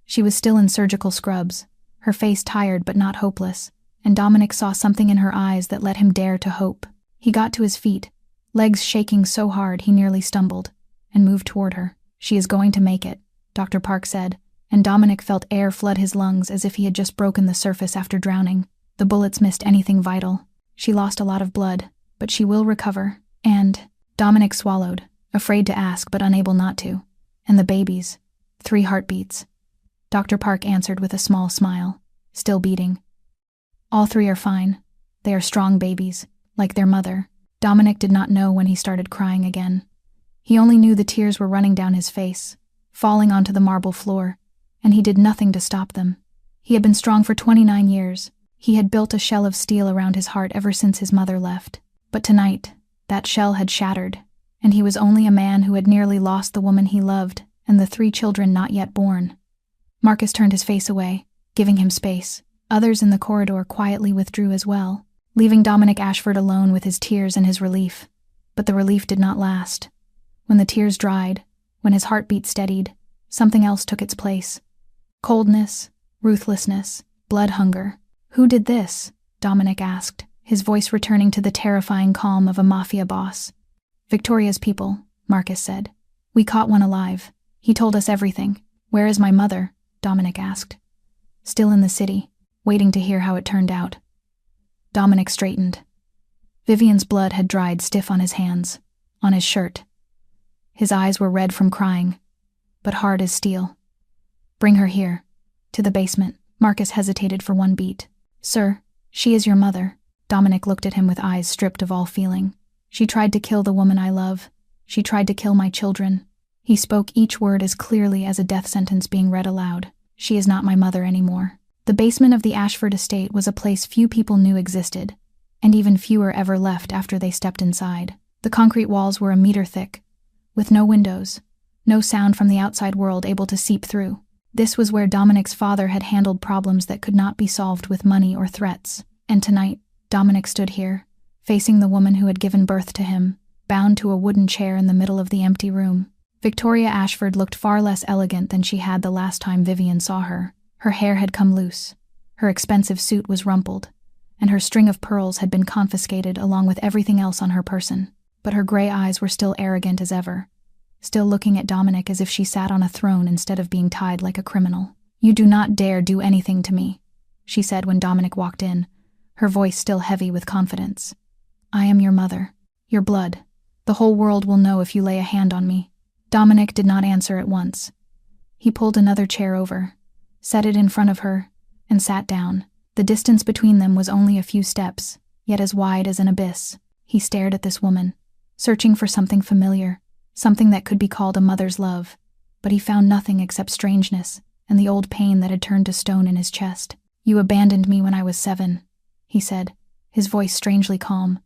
She was still in surgical scrubs, her face tired but not hopeless, and Dominic saw something in her eyes that let him dare to hope. He got to his feet, legs shaking so hard he nearly stumbled, and moved toward her. "She is going to make it," Dr. Park said, and Dominic felt air flood his lungs as if he had just broken the surface after drowning. The bullets missed anything vital. "She lost a lot of blood, but she will recover, and—" Dominic swallowed, afraid to ask but unable not to. "And the babies. 3 heartbeats." Dr. Park answered with a small smile, still beating. "All 3 are fine. They are strong babies, like their mother." Dominic did not know when he started crying again. He only knew the tears were running down his face, falling onto the marble floor, and he did nothing to stop them. He had been strong for 29 years. He had built a shell of steel around his heart ever since his mother left. But tonight, that shell had shattered, and he was only a man who had nearly lost the woman he loved and the 3 children not yet born. Marcus turned his face away, giving him space. Others in the corridor quietly withdrew as well, leaving Dominic Ashford alone with his tears and his relief. But the relief did not last. When the tears dried, when his heartbeat steadied, something else took its place. Coldness, ruthlessness, blood hunger. "Who did this?" Dominic asked, his voice returning to the terrifying calm of a mafia boss. "Victoria's people," Marcus said. "We caught one alive. He told us everything." "Where is my mother?" Dominic asked. "Still in the city, waiting to hear how it turned out." Dominic straightened. Vivian's blood had dried stiff on his hands, on his shirt. His eyes were red from crying, but hard as steel. "Bring her here, to the basement." Marcus hesitated for 1 beat. "Sir, she is your mother." Dominic looked at him with eyes stripped of all feeling. "She tried to kill the woman I love. She tried to kill my children." He spoke each word as clearly as a death sentence being read aloud. "She is not my mother anymore." The basement of the Ashford estate was a place few people knew existed, and even fewer ever left after they stepped inside. The concrete walls were a meter thick, with no windows, no sound from the outside world able to seep through. This was where Dominic's father had handled problems that could not be solved with money or threats. And tonight, Dominic stood here, facing the woman who had given birth to him, bound to a wooden chair in the middle of the empty room. Victoria Ashford looked far less elegant than she had the last time Vivian saw her. Her hair had come loose, her expensive suit was rumpled, and her string of pearls had been confiscated along with everything else on her person. But her gray eyes were still arrogant as ever, still looking at Dominic as if she sat on a throne instead of being tied like a criminal. "You do not dare do anything to me," she said when Dominic walked in, her voice still heavy with confidence. "I am your mother, your blood. The whole world will know if you lay a hand on me." Dominic did not answer at once. He pulled another chair over, set it in front of her, and sat down. The distance between them was only a few steps, yet as wide as an abyss. He stared at this woman, searching for something familiar, something that could be called a mother's love, but he found nothing except strangeness and the old pain that had turned to stone in his chest. "You abandoned me when I was 7, he said, his voice strangely calm.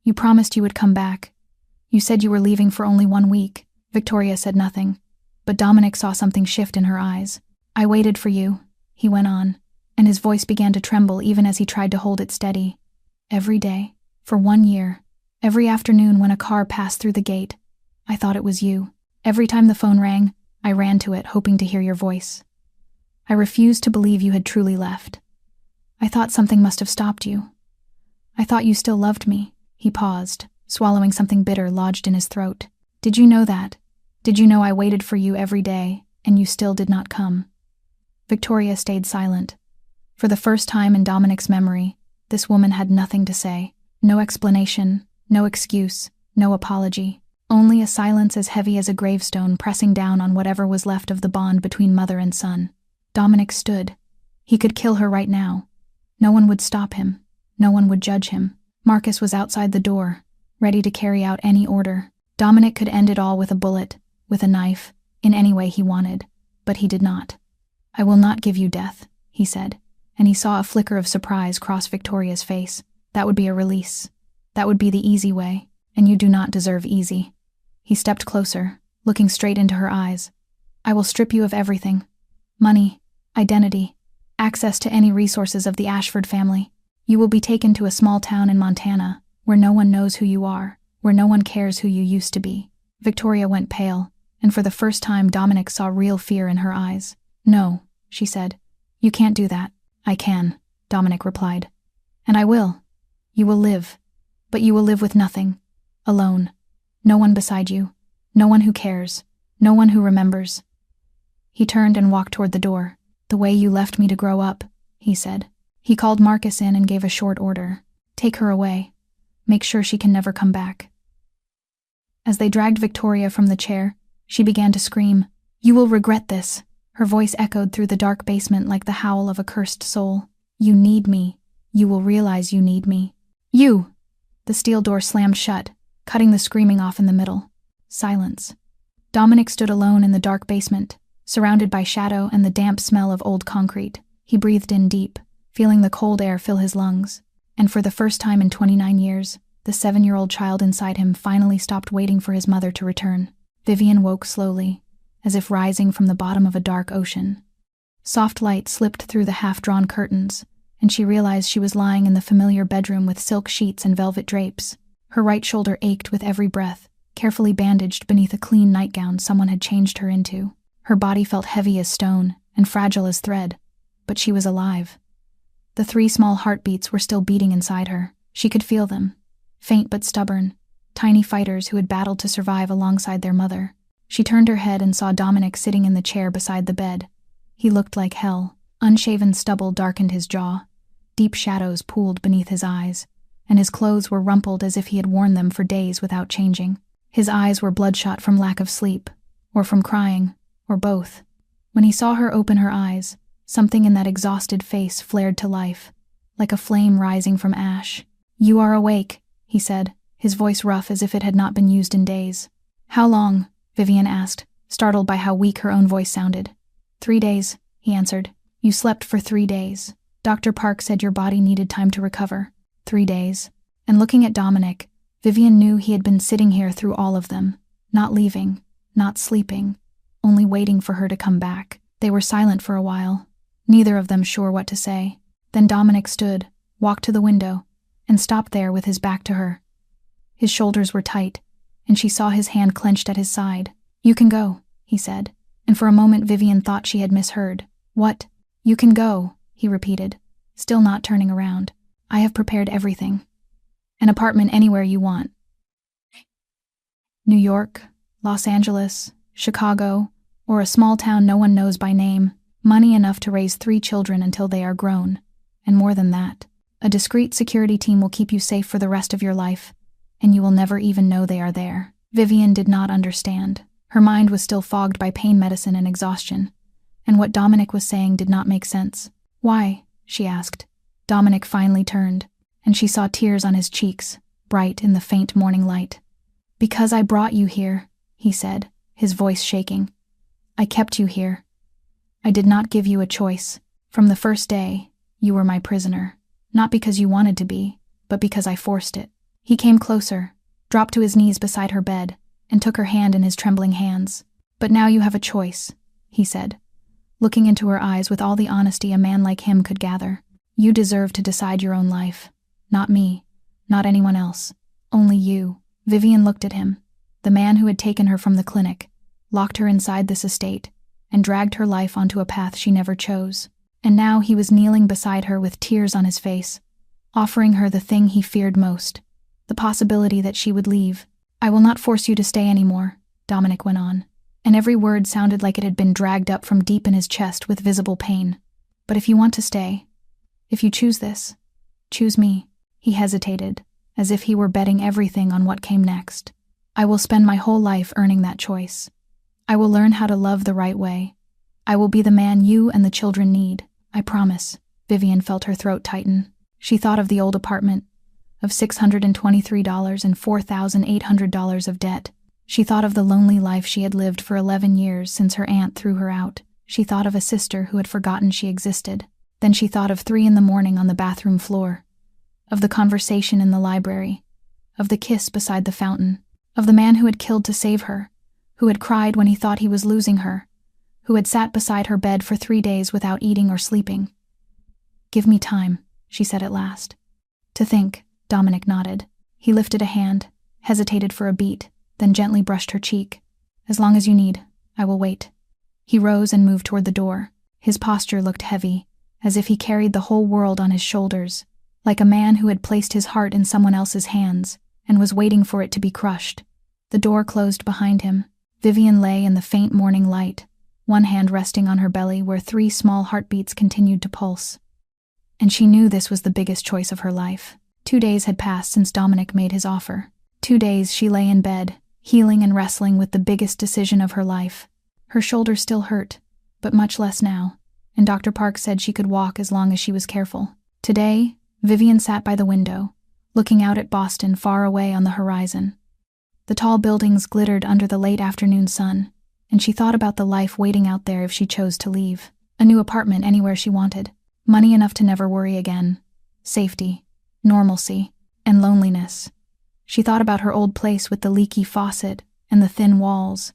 "You promised you would come back. You said you were leaving for only 1 week." Victoria said nothing, but Dominic saw something shift in her eyes. "I waited for you," he went on, and his voice began to tremble even as he tried to hold it steady. "Every day, for 1 year, every afternoon when a car passed through the gate, I thought it was you. Every time the phone rang, I ran to it, hoping to hear your voice. I refused to believe you had truly left. I thought something must have stopped you. I thought you still loved me." He paused, swallowing something bitter lodged in his throat. "Did you know that? Did you know I waited for you every day, and you still did not come?" Victoria stayed silent. For the first time in Dominic's memory, this woman had nothing to say. No explanation, no excuse, no apology. Only a silence as heavy as a gravestone pressing down on whatever was left of the bond between mother and son. Dominic stood. He could kill her right now. No one would stop him. No one would judge him. Marcus was outside the door, ready to carry out any order. Dominic could end it all with a bullet, with a knife, in any way he wanted, but he did not. "I will not give you death," he said, and he saw a flicker of surprise cross Victoria's face. "That would be a release. That would be the easy way, and you do not deserve easy." He stepped closer, looking straight into her eyes. "I will strip you of everything. Money, identity, access to any resources of the Ashford family. You will be taken to a small town in Montana, where no one knows who you are, where no one cares who you used to be." Victoria went pale, and for the first time Dominic saw real fear in her eyes. "No," she said. "You can't do that." "I can," Dominic replied. "And I will. You will live. But you will live with nothing. Alone. No one beside you. No one who cares. No one who remembers." He turned and walked toward the door. "The way you left me to grow up," he said. He called Marcus in and gave a short order. "Take her away. Make sure she can never come back." As they dragged Victoria from the chair, she began to scream. "You will regret this." Her voice echoed through the dark basement like the howl of a cursed soul. "You need me. You will realize you need me. You!" The steel door slammed shut, cutting the screaming off in the middle. Silence. Dominic stood alone in the dark basement, surrounded by shadow and the damp smell of old concrete. He breathed in deep, feeling the cold air fill his lungs, and for the first time in 29 years, the 7-year-old child inside him finally stopped waiting for his mother to return. Vivian woke slowly, as if rising from the bottom of a dark ocean. Soft light slipped through the half-drawn curtains, and she realized she was lying in the familiar bedroom with silk sheets and velvet drapes. Her right shoulder ached with every breath, carefully bandaged beneath a clean nightgown someone had changed her into. Her body felt heavy as stone and fragile as thread, but she was alive. The 3 small heartbeats were still beating inside her. She could feel them, faint but stubborn, tiny fighters who had battled to survive alongside their mother. She turned her head and saw Dominic sitting in the chair beside the bed. He looked like hell. Unshaven stubble darkened his jaw. Deep shadows pooled beneath his eyes, and his clothes were rumpled as if he had worn them for days without changing. His eyes were bloodshot from lack of sleep, or from crying, or both. When he saw her open her eyes, something in that exhausted face flared to life, like a flame rising from ash. "You are awake," he said, his voice rough as if it had not been used in days. "How long?" Vivian asked, startled by how weak her own voice sounded. 3 days, he answered. "You slept for 3 days. Dr. Park said your body needed time to recover." 3 days. And looking at Dominic, Vivian knew he had been sitting here through all of them, not leaving, not sleeping, only waiting for her to come back. They were silent for a while, neither of them sure what to say. Then Dominic stood, walked to the window, and stopped there with his back to her. His shoulders were tight, and she saw his hand clenched at his side. "You can go," he said, and for a moment Vivian thought she had misheard. "What?" "You can go," he repeated, still not turning around. "I have prepared everything. An apartment anywhere you want. New York, Los Angeles, Chicago, or a small town no one knows by name. Money enough to raise 3 children until they are grown. And more than that. A discreet security team will keep you safe for the rest of your life, and you will never even know they are there." Vivian did not understand. Her mind was still fogged by pain medicine and exhaustion, and what Dominic was saying did not make sense. "Why?" she asked. Dominic finally turned, and she saw tears on his cheeks, bright in the faint morning light. "Because I brought you here," he said, his voice shaking. "I kept you here. I did not give you a choice. From the first day, you were my prisoner. Not because you wanted to be, but because I forced it." He came closer, dropped to his knees beside her bed, and took her hand in his trembling hands. "But now you have a choice," he said, looking into her eyes with all the honesty a man like him could gather. "You deserve to decide your own life. Not me, not anyone else. Only you." Vivian looked at him, the man who had taken her from the clinic, locked her inside this estate, and dragged her life onto a path she never chose. And now he was kneeling beside her with tears on his face, offering her the thing he feared most, the possibility that she would leave. "I will not force you to stay anymore," Dominic went on, and every word sounded like it had been dragged up from deep in his chest with visible pain. "But if you want to stay, if you choose this, choose me." He hesitated, as if he were betting everything on what came next. "I will spend my whole life earning that choice. I will learn how to love the right way. I will be the man you and the children need. I promise." Vivian felt her throat tighten. She thought of the old apartment, of $623 and $4,800 of debt. She thought of the lonely life she had lived for 11 years since her aunt threw her out. She thought of a sister who had forgotten she existed. Then she thought of 3 a.m. on the bathroom floor, of the conversation in the library, of the kiss beside the fountain, of the man who had killed to save her, who had cried when he thought he was losing her, who had sat beside her bed for 3 days without eating or sleeping. "Give me time," she said at last. "To think," Dominic nodded. He lifted a hand, hesitated for a beat, then gently brushed her cheek. "As long as you need, I will wait." He rose and moved toward the door. His posture looked heavy, as if he carried the whole world on his shoulders, like a man who had placed his heart in someone else's hands and was waiting for it to be crushed. The door closed behind him. Vivian lay in the faint morning light, one hand resting on her belly where 3 small heartbeats continued to pulse. And she knew this was the biggest choice of her life. 2 days had passed since Dominic made his offer. 2 days she lay in bed, healing and wrestling with the biggest decision of her life. Her shoulder still hurt, but much less now, and Dr. Park said she could walk as long as she was careful. Today, Vivian sat by the window, looking out at Boston far away on the horizon. The tall buildings glittered under the late afternoon sun, and she thought about the life waiting out there if she chose to leave. A new apartment anywhere she wanted, money enough to never worry again, safety, normalcy, and loneliness. She thought about her old place with the leaky faucet and the thin walls,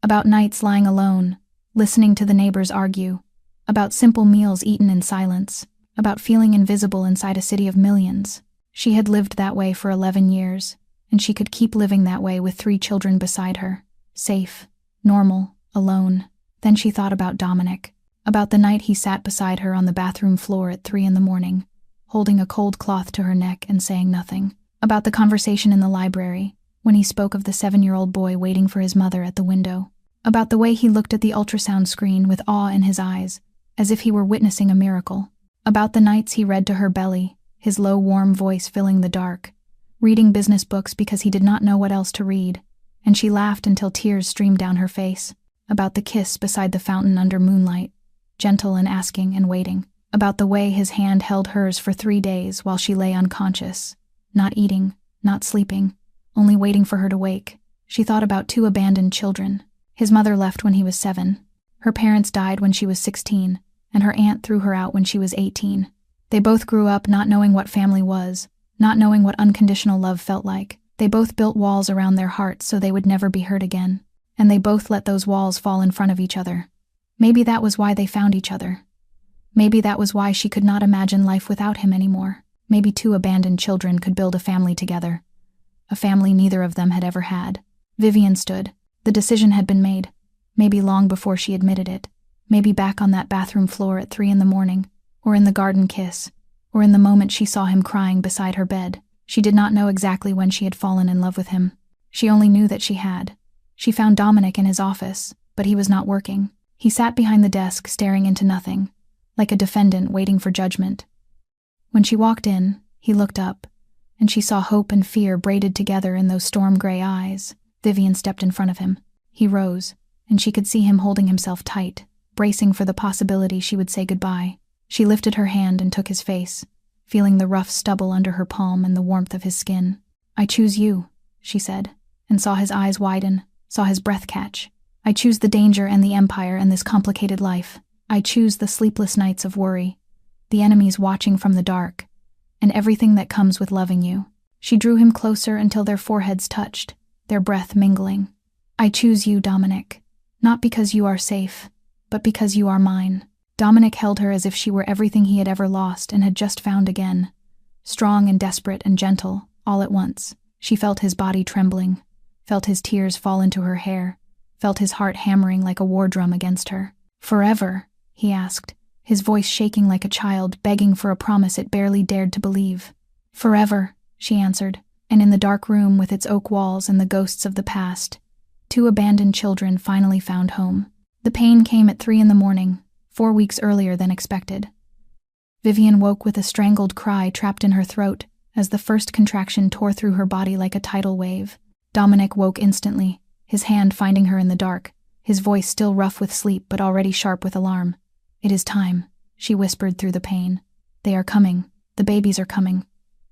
about nights lying alone, listening to the neighbors argue, about simple meals eaten in silence, about feeling invisible inside a city of millions. She had lived that way for 11 years, and she could keep living that way with 3 children beside her, safe, normal, alone. Then she thought about Dominic, about the night he sat beside her on the bathroom floor at 3 a.m, holding a cold cloth to her neck and saying nothing, about the conversation in the library, when he spoke of the 7-year-old boy waiting for his mother at the window, about the way he looked at the ultrasound screen with awe in his eyes, as if he were witnessing a miracle, about the nights he read to her belly, his low, warm voice filling the dark, reading business books because he did not know what else to read, and she laughed until tears streamed down her face, about the kiss beside the fountain under moonlight, gentle and asking and waiting, about the way his hand held hers for 3 days while she lay unconscious, not eating, not sleeping, only waiting for her to wake. She thought about 2 abandoned children. His mother left when he was 7. Her parents died when she was 16, and her aunt threw her out when she was 18. They both grew up not knowing what family was, not knowing what unconditional love felt like. They both built walls around their hearts so they would never be hurt again, and they both let those walls fall in front of each other. Maybe that was why they found each other. Maybe that was why she could not imagine life without him anymore. Maybe 2 abandoned children could build a family together. A family neither of them had ever had. Vivian stood. The decision had been made. Maybe long before she admitted it. Maybe back on that bathroom floor at 3 a.m, or in the garden kiss, or in the moment she saw him crying beside her bed. She did not know exactly when she had fallen in love with him. She only knew that she had. She found Dominic in his office, but he was not working. He sat behind the desk staring into nothing, like a defendant waiting for judgment. When she walked in, he looked up, and she saw hope and fear braided together in those storm-gray eyes. Vivian stepped in front of him. He rose, and she could see him holding himself tight, bracing for the possibility she would say goodbye. She lifted her hand and took his face, feeling the rough stubble under her palm and the warmth of his skin. "I choose you," she said, and saw his eyes widen, saw his breath catch. "I choose the danger and the empire and this complicated life. I choose the sleepless nights of worry, the enemies watching from the dark, and everything that comes with loving you." She drew him closer until their foreheads touched, their breath mingling. "I choose you, Dominic, not because you are safe, but because you are mine." Dominic held her as if she were everything he had ever lost and had just found again. Strong and desperate and gentle, all at once. She felt his body trembling, felt his tears fall into her hair, felt his heart hammering like a war drum against her. "Forever?" he asked, his voice shaking like a child begging for a promise it barely dared to believe. "Forever," she answered, and in the dark room with its oak walls and the ghosts of the past, 2 abandoned children finally found home. The pain came at 3 a.m, 4 weeks earlier than expected. Vivian woke with a strangled cry trapped in her throat as the first contraction tore through her body like a tidal wave. Dominic woke instantly, his hand finding her in the dark, his voice still rough with sleep but already sharp with alarm. "It is time," she whispered through the pain. "They are coming. The babies are coming."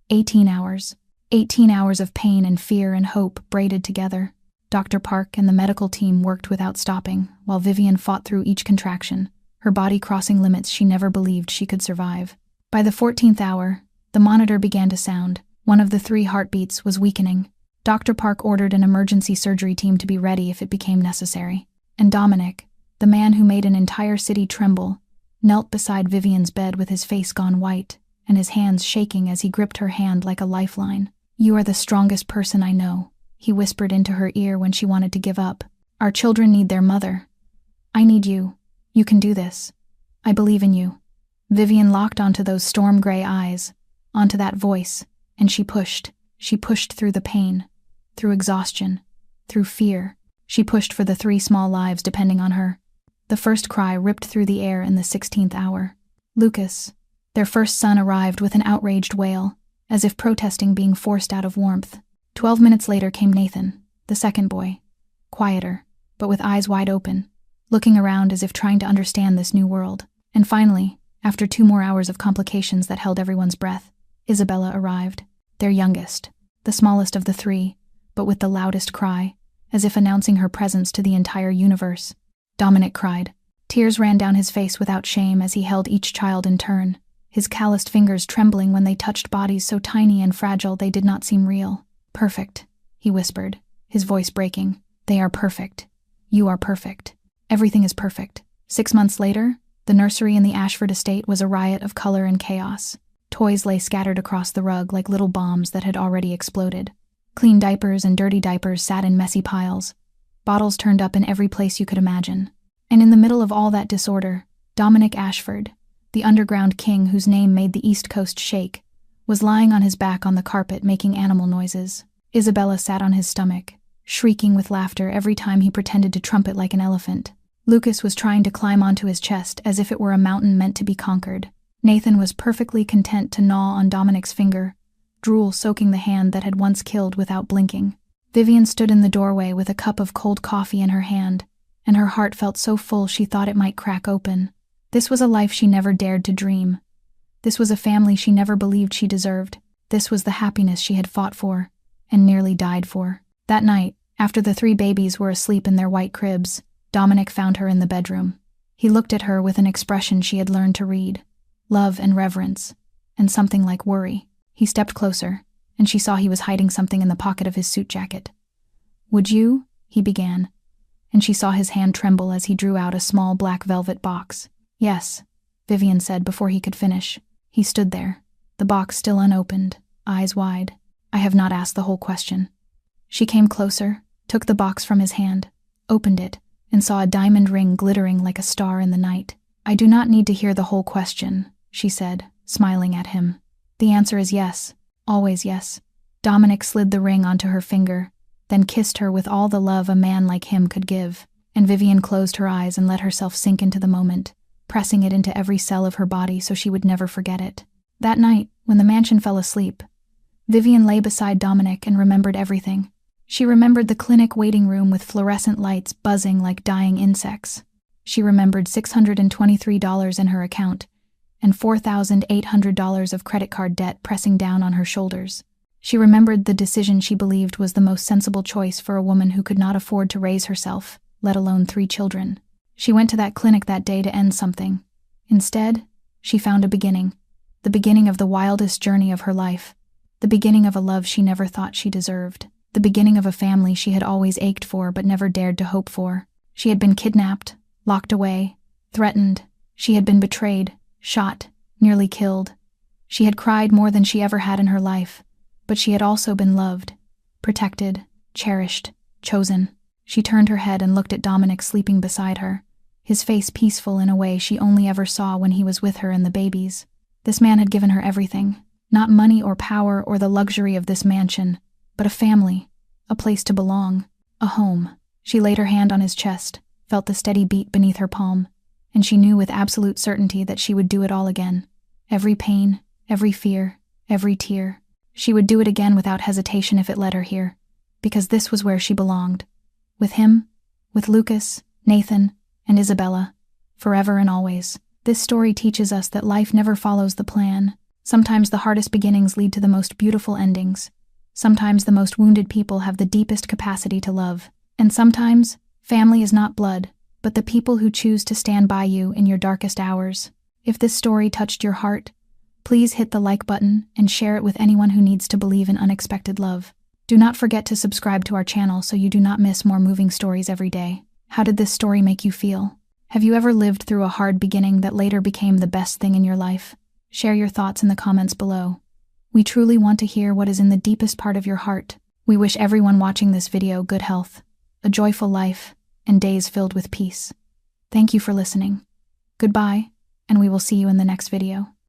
18 hours. 18 hours of pain and fear and hope braided together. Dr. Park and the medical team worked without stopping, while Vivian fought through each contraction, her body crossing limits she never believed she could survive. By the 14th hour, the monitor began to sound. One of the 3 heartbeats was weakening. Dr. Park ordered an emergency surgery team to be ready if it became necessary. And Dominic, the man who made an entire city tremble, knelt beside Vivian's bed with his face gone white and his hands shaking as he gripped her hand like a lifeline. "You are the strongest person I know," he whispered into her ear when she wanted to give up. "Our children need their mother. I need you. You can do this. I believe in you." Vivian locked onto those storm-gray eyes, onto that voice, and she pushed. She pushed through the pain, through exhaustion, through fear. She pushed for the 3 small lives depending on her. The first cry ripped through the air in the 16th hour. Lucas, their first son, arrived with an outraged wail, as if protesting being forced out of warmth. 12 minutes later came Nathan, the second boy, quieter, but with eyes wide open, looking around as if trying to understand this new world. And finally, after 2 more hours of complications that held everyone's breath, Isabella arrived, their youngest, the smallest of the 3, but with the loudest cry, as if announcing her presence to the entire universe. Dominic cried. Tears ran down his face without shame as he held each child in turn, his calloused fingers trembling when they touched bodies so tiny and fragile they did not seem real. "Perfect," he whispered, his voice breaking. "They are perfect. You are perfect. Everything is perfect." 6 months later, the nursery in the Ashford estate was a riot of color and chaos. Toys lay scattered across the rug like little bombs that had already exploded. Clean diapers and dirty diapers sat in messy piles. Bottles turned up in every place you could imagine. And in the middle of all that disorder, Dominic Ashford, the underground king whose name made the East Coast shake, was lying on his back on the carpet making animal noises. Isabella sat on his stomach, shrieking with laughter every time he pretended to trumpet like an elephant. Lucas was trying to climb onto his chest as if it were a mountain meant to be conquered. Nathan was perfectly content to gnaw on Dominic's finger, drool soaking the hand that had once killed without blinking. Vivian stood in the doorway with a cup of cold coffee in her hand, and her heart felt so full she thought it might crack open. This was a life she never dared to dream. This was a family she never believed she deserved. This was the happiness she had fought for, and nearly died for. That night, after the 3 babies were asleep in their white cribs, Dominic found her in the bedroom. He looked at her with an expression she had learned to read. Love and reverence, and something like worry. He stepped closer, and she saw he was hiding something in the pocket of his suit jacket. "Would you?" he began, and she saw his hand tremble as he drew out a small black velvet box. "Yes," Vivian said before he could finish. He stood there, the box still unopened, eyes wide. "I have not asked the whole question." She came closer, took the box from his hand, opened it, and saw a diamond ring glittering like a star in the night. "I do not need to hear the whole question," she said, smiling at him. "The answer is yes, always yes." Dominic slid the ring onto her finger, then kissed her with all the love a man like him could give, and Vivian closed her eyes and let herself sink into the moment, pressing it into every cell of her body so she would never forget it. That night, when the mansion fell asleep, Vivian lay beside Dominic and remembered everything. She remembered the clinic waiting room with fluorescent lights buzzing like dying insects. She remembered $623 in her account and $4,800 of credit card debt pressing down on her shoulders. She remembered the decision she believed was the most sensible choice for a woman who could not afford to raise herself, let alone 3 children. She went to that clinic that day to end something. Instead, she found a beginning. The beginning of the wildest journey of her life. The beginning of a love she never thought she deserved. The beginning of a family she had always ached for but never dared to hope for. She had been kidnapped, locked away, threatened. She had been betrayed, shot, nearly killed. She had cried more than she ever had in her life, but she had also been loved, protected, cherished, chosen. She turned her head and looked at Dominic sleeping beside her, his face peaceful in a way she only ever saw when he was with her and the babies. This man had given her everything, not money or power or the luxury of this mansion, but a family, a place to belong, a home. She laid her hand on his chest, felt the steady beat beneath her palm, and she knew with absolute certainty that she would do it all again. Every pain, every fear, every tear. She would do it again without hesitation if it led her here, because this was where she belonged. With him, with Lucas, Nathan, and Isabella, forever and always. This story teaches us that life never follows the plan. Sometimes the hardest beginnings lead to the most beautiful endings. Sometimes the most wounded people have the deepest capacity to love. And sometimes, family is not blood, but the people who choose to stand by you in your darkest hours. If this story touched your heart, please hit the like button and share it with anyone who needs to believe in unexpected love. Do not forget to subscribe to our channel so you do not miss more moving stories every day. How did this story make you feel? Have you ever lived through a hard beginning that later became the best thing in your life? Share your thoughts in the comments below. We truly want to hear what is in the deepest part of your heart. We wish everyone watching this video good health, a joyful life, and days filled with peace. Thank you for listening. Goodbye, and we will see you in the next video.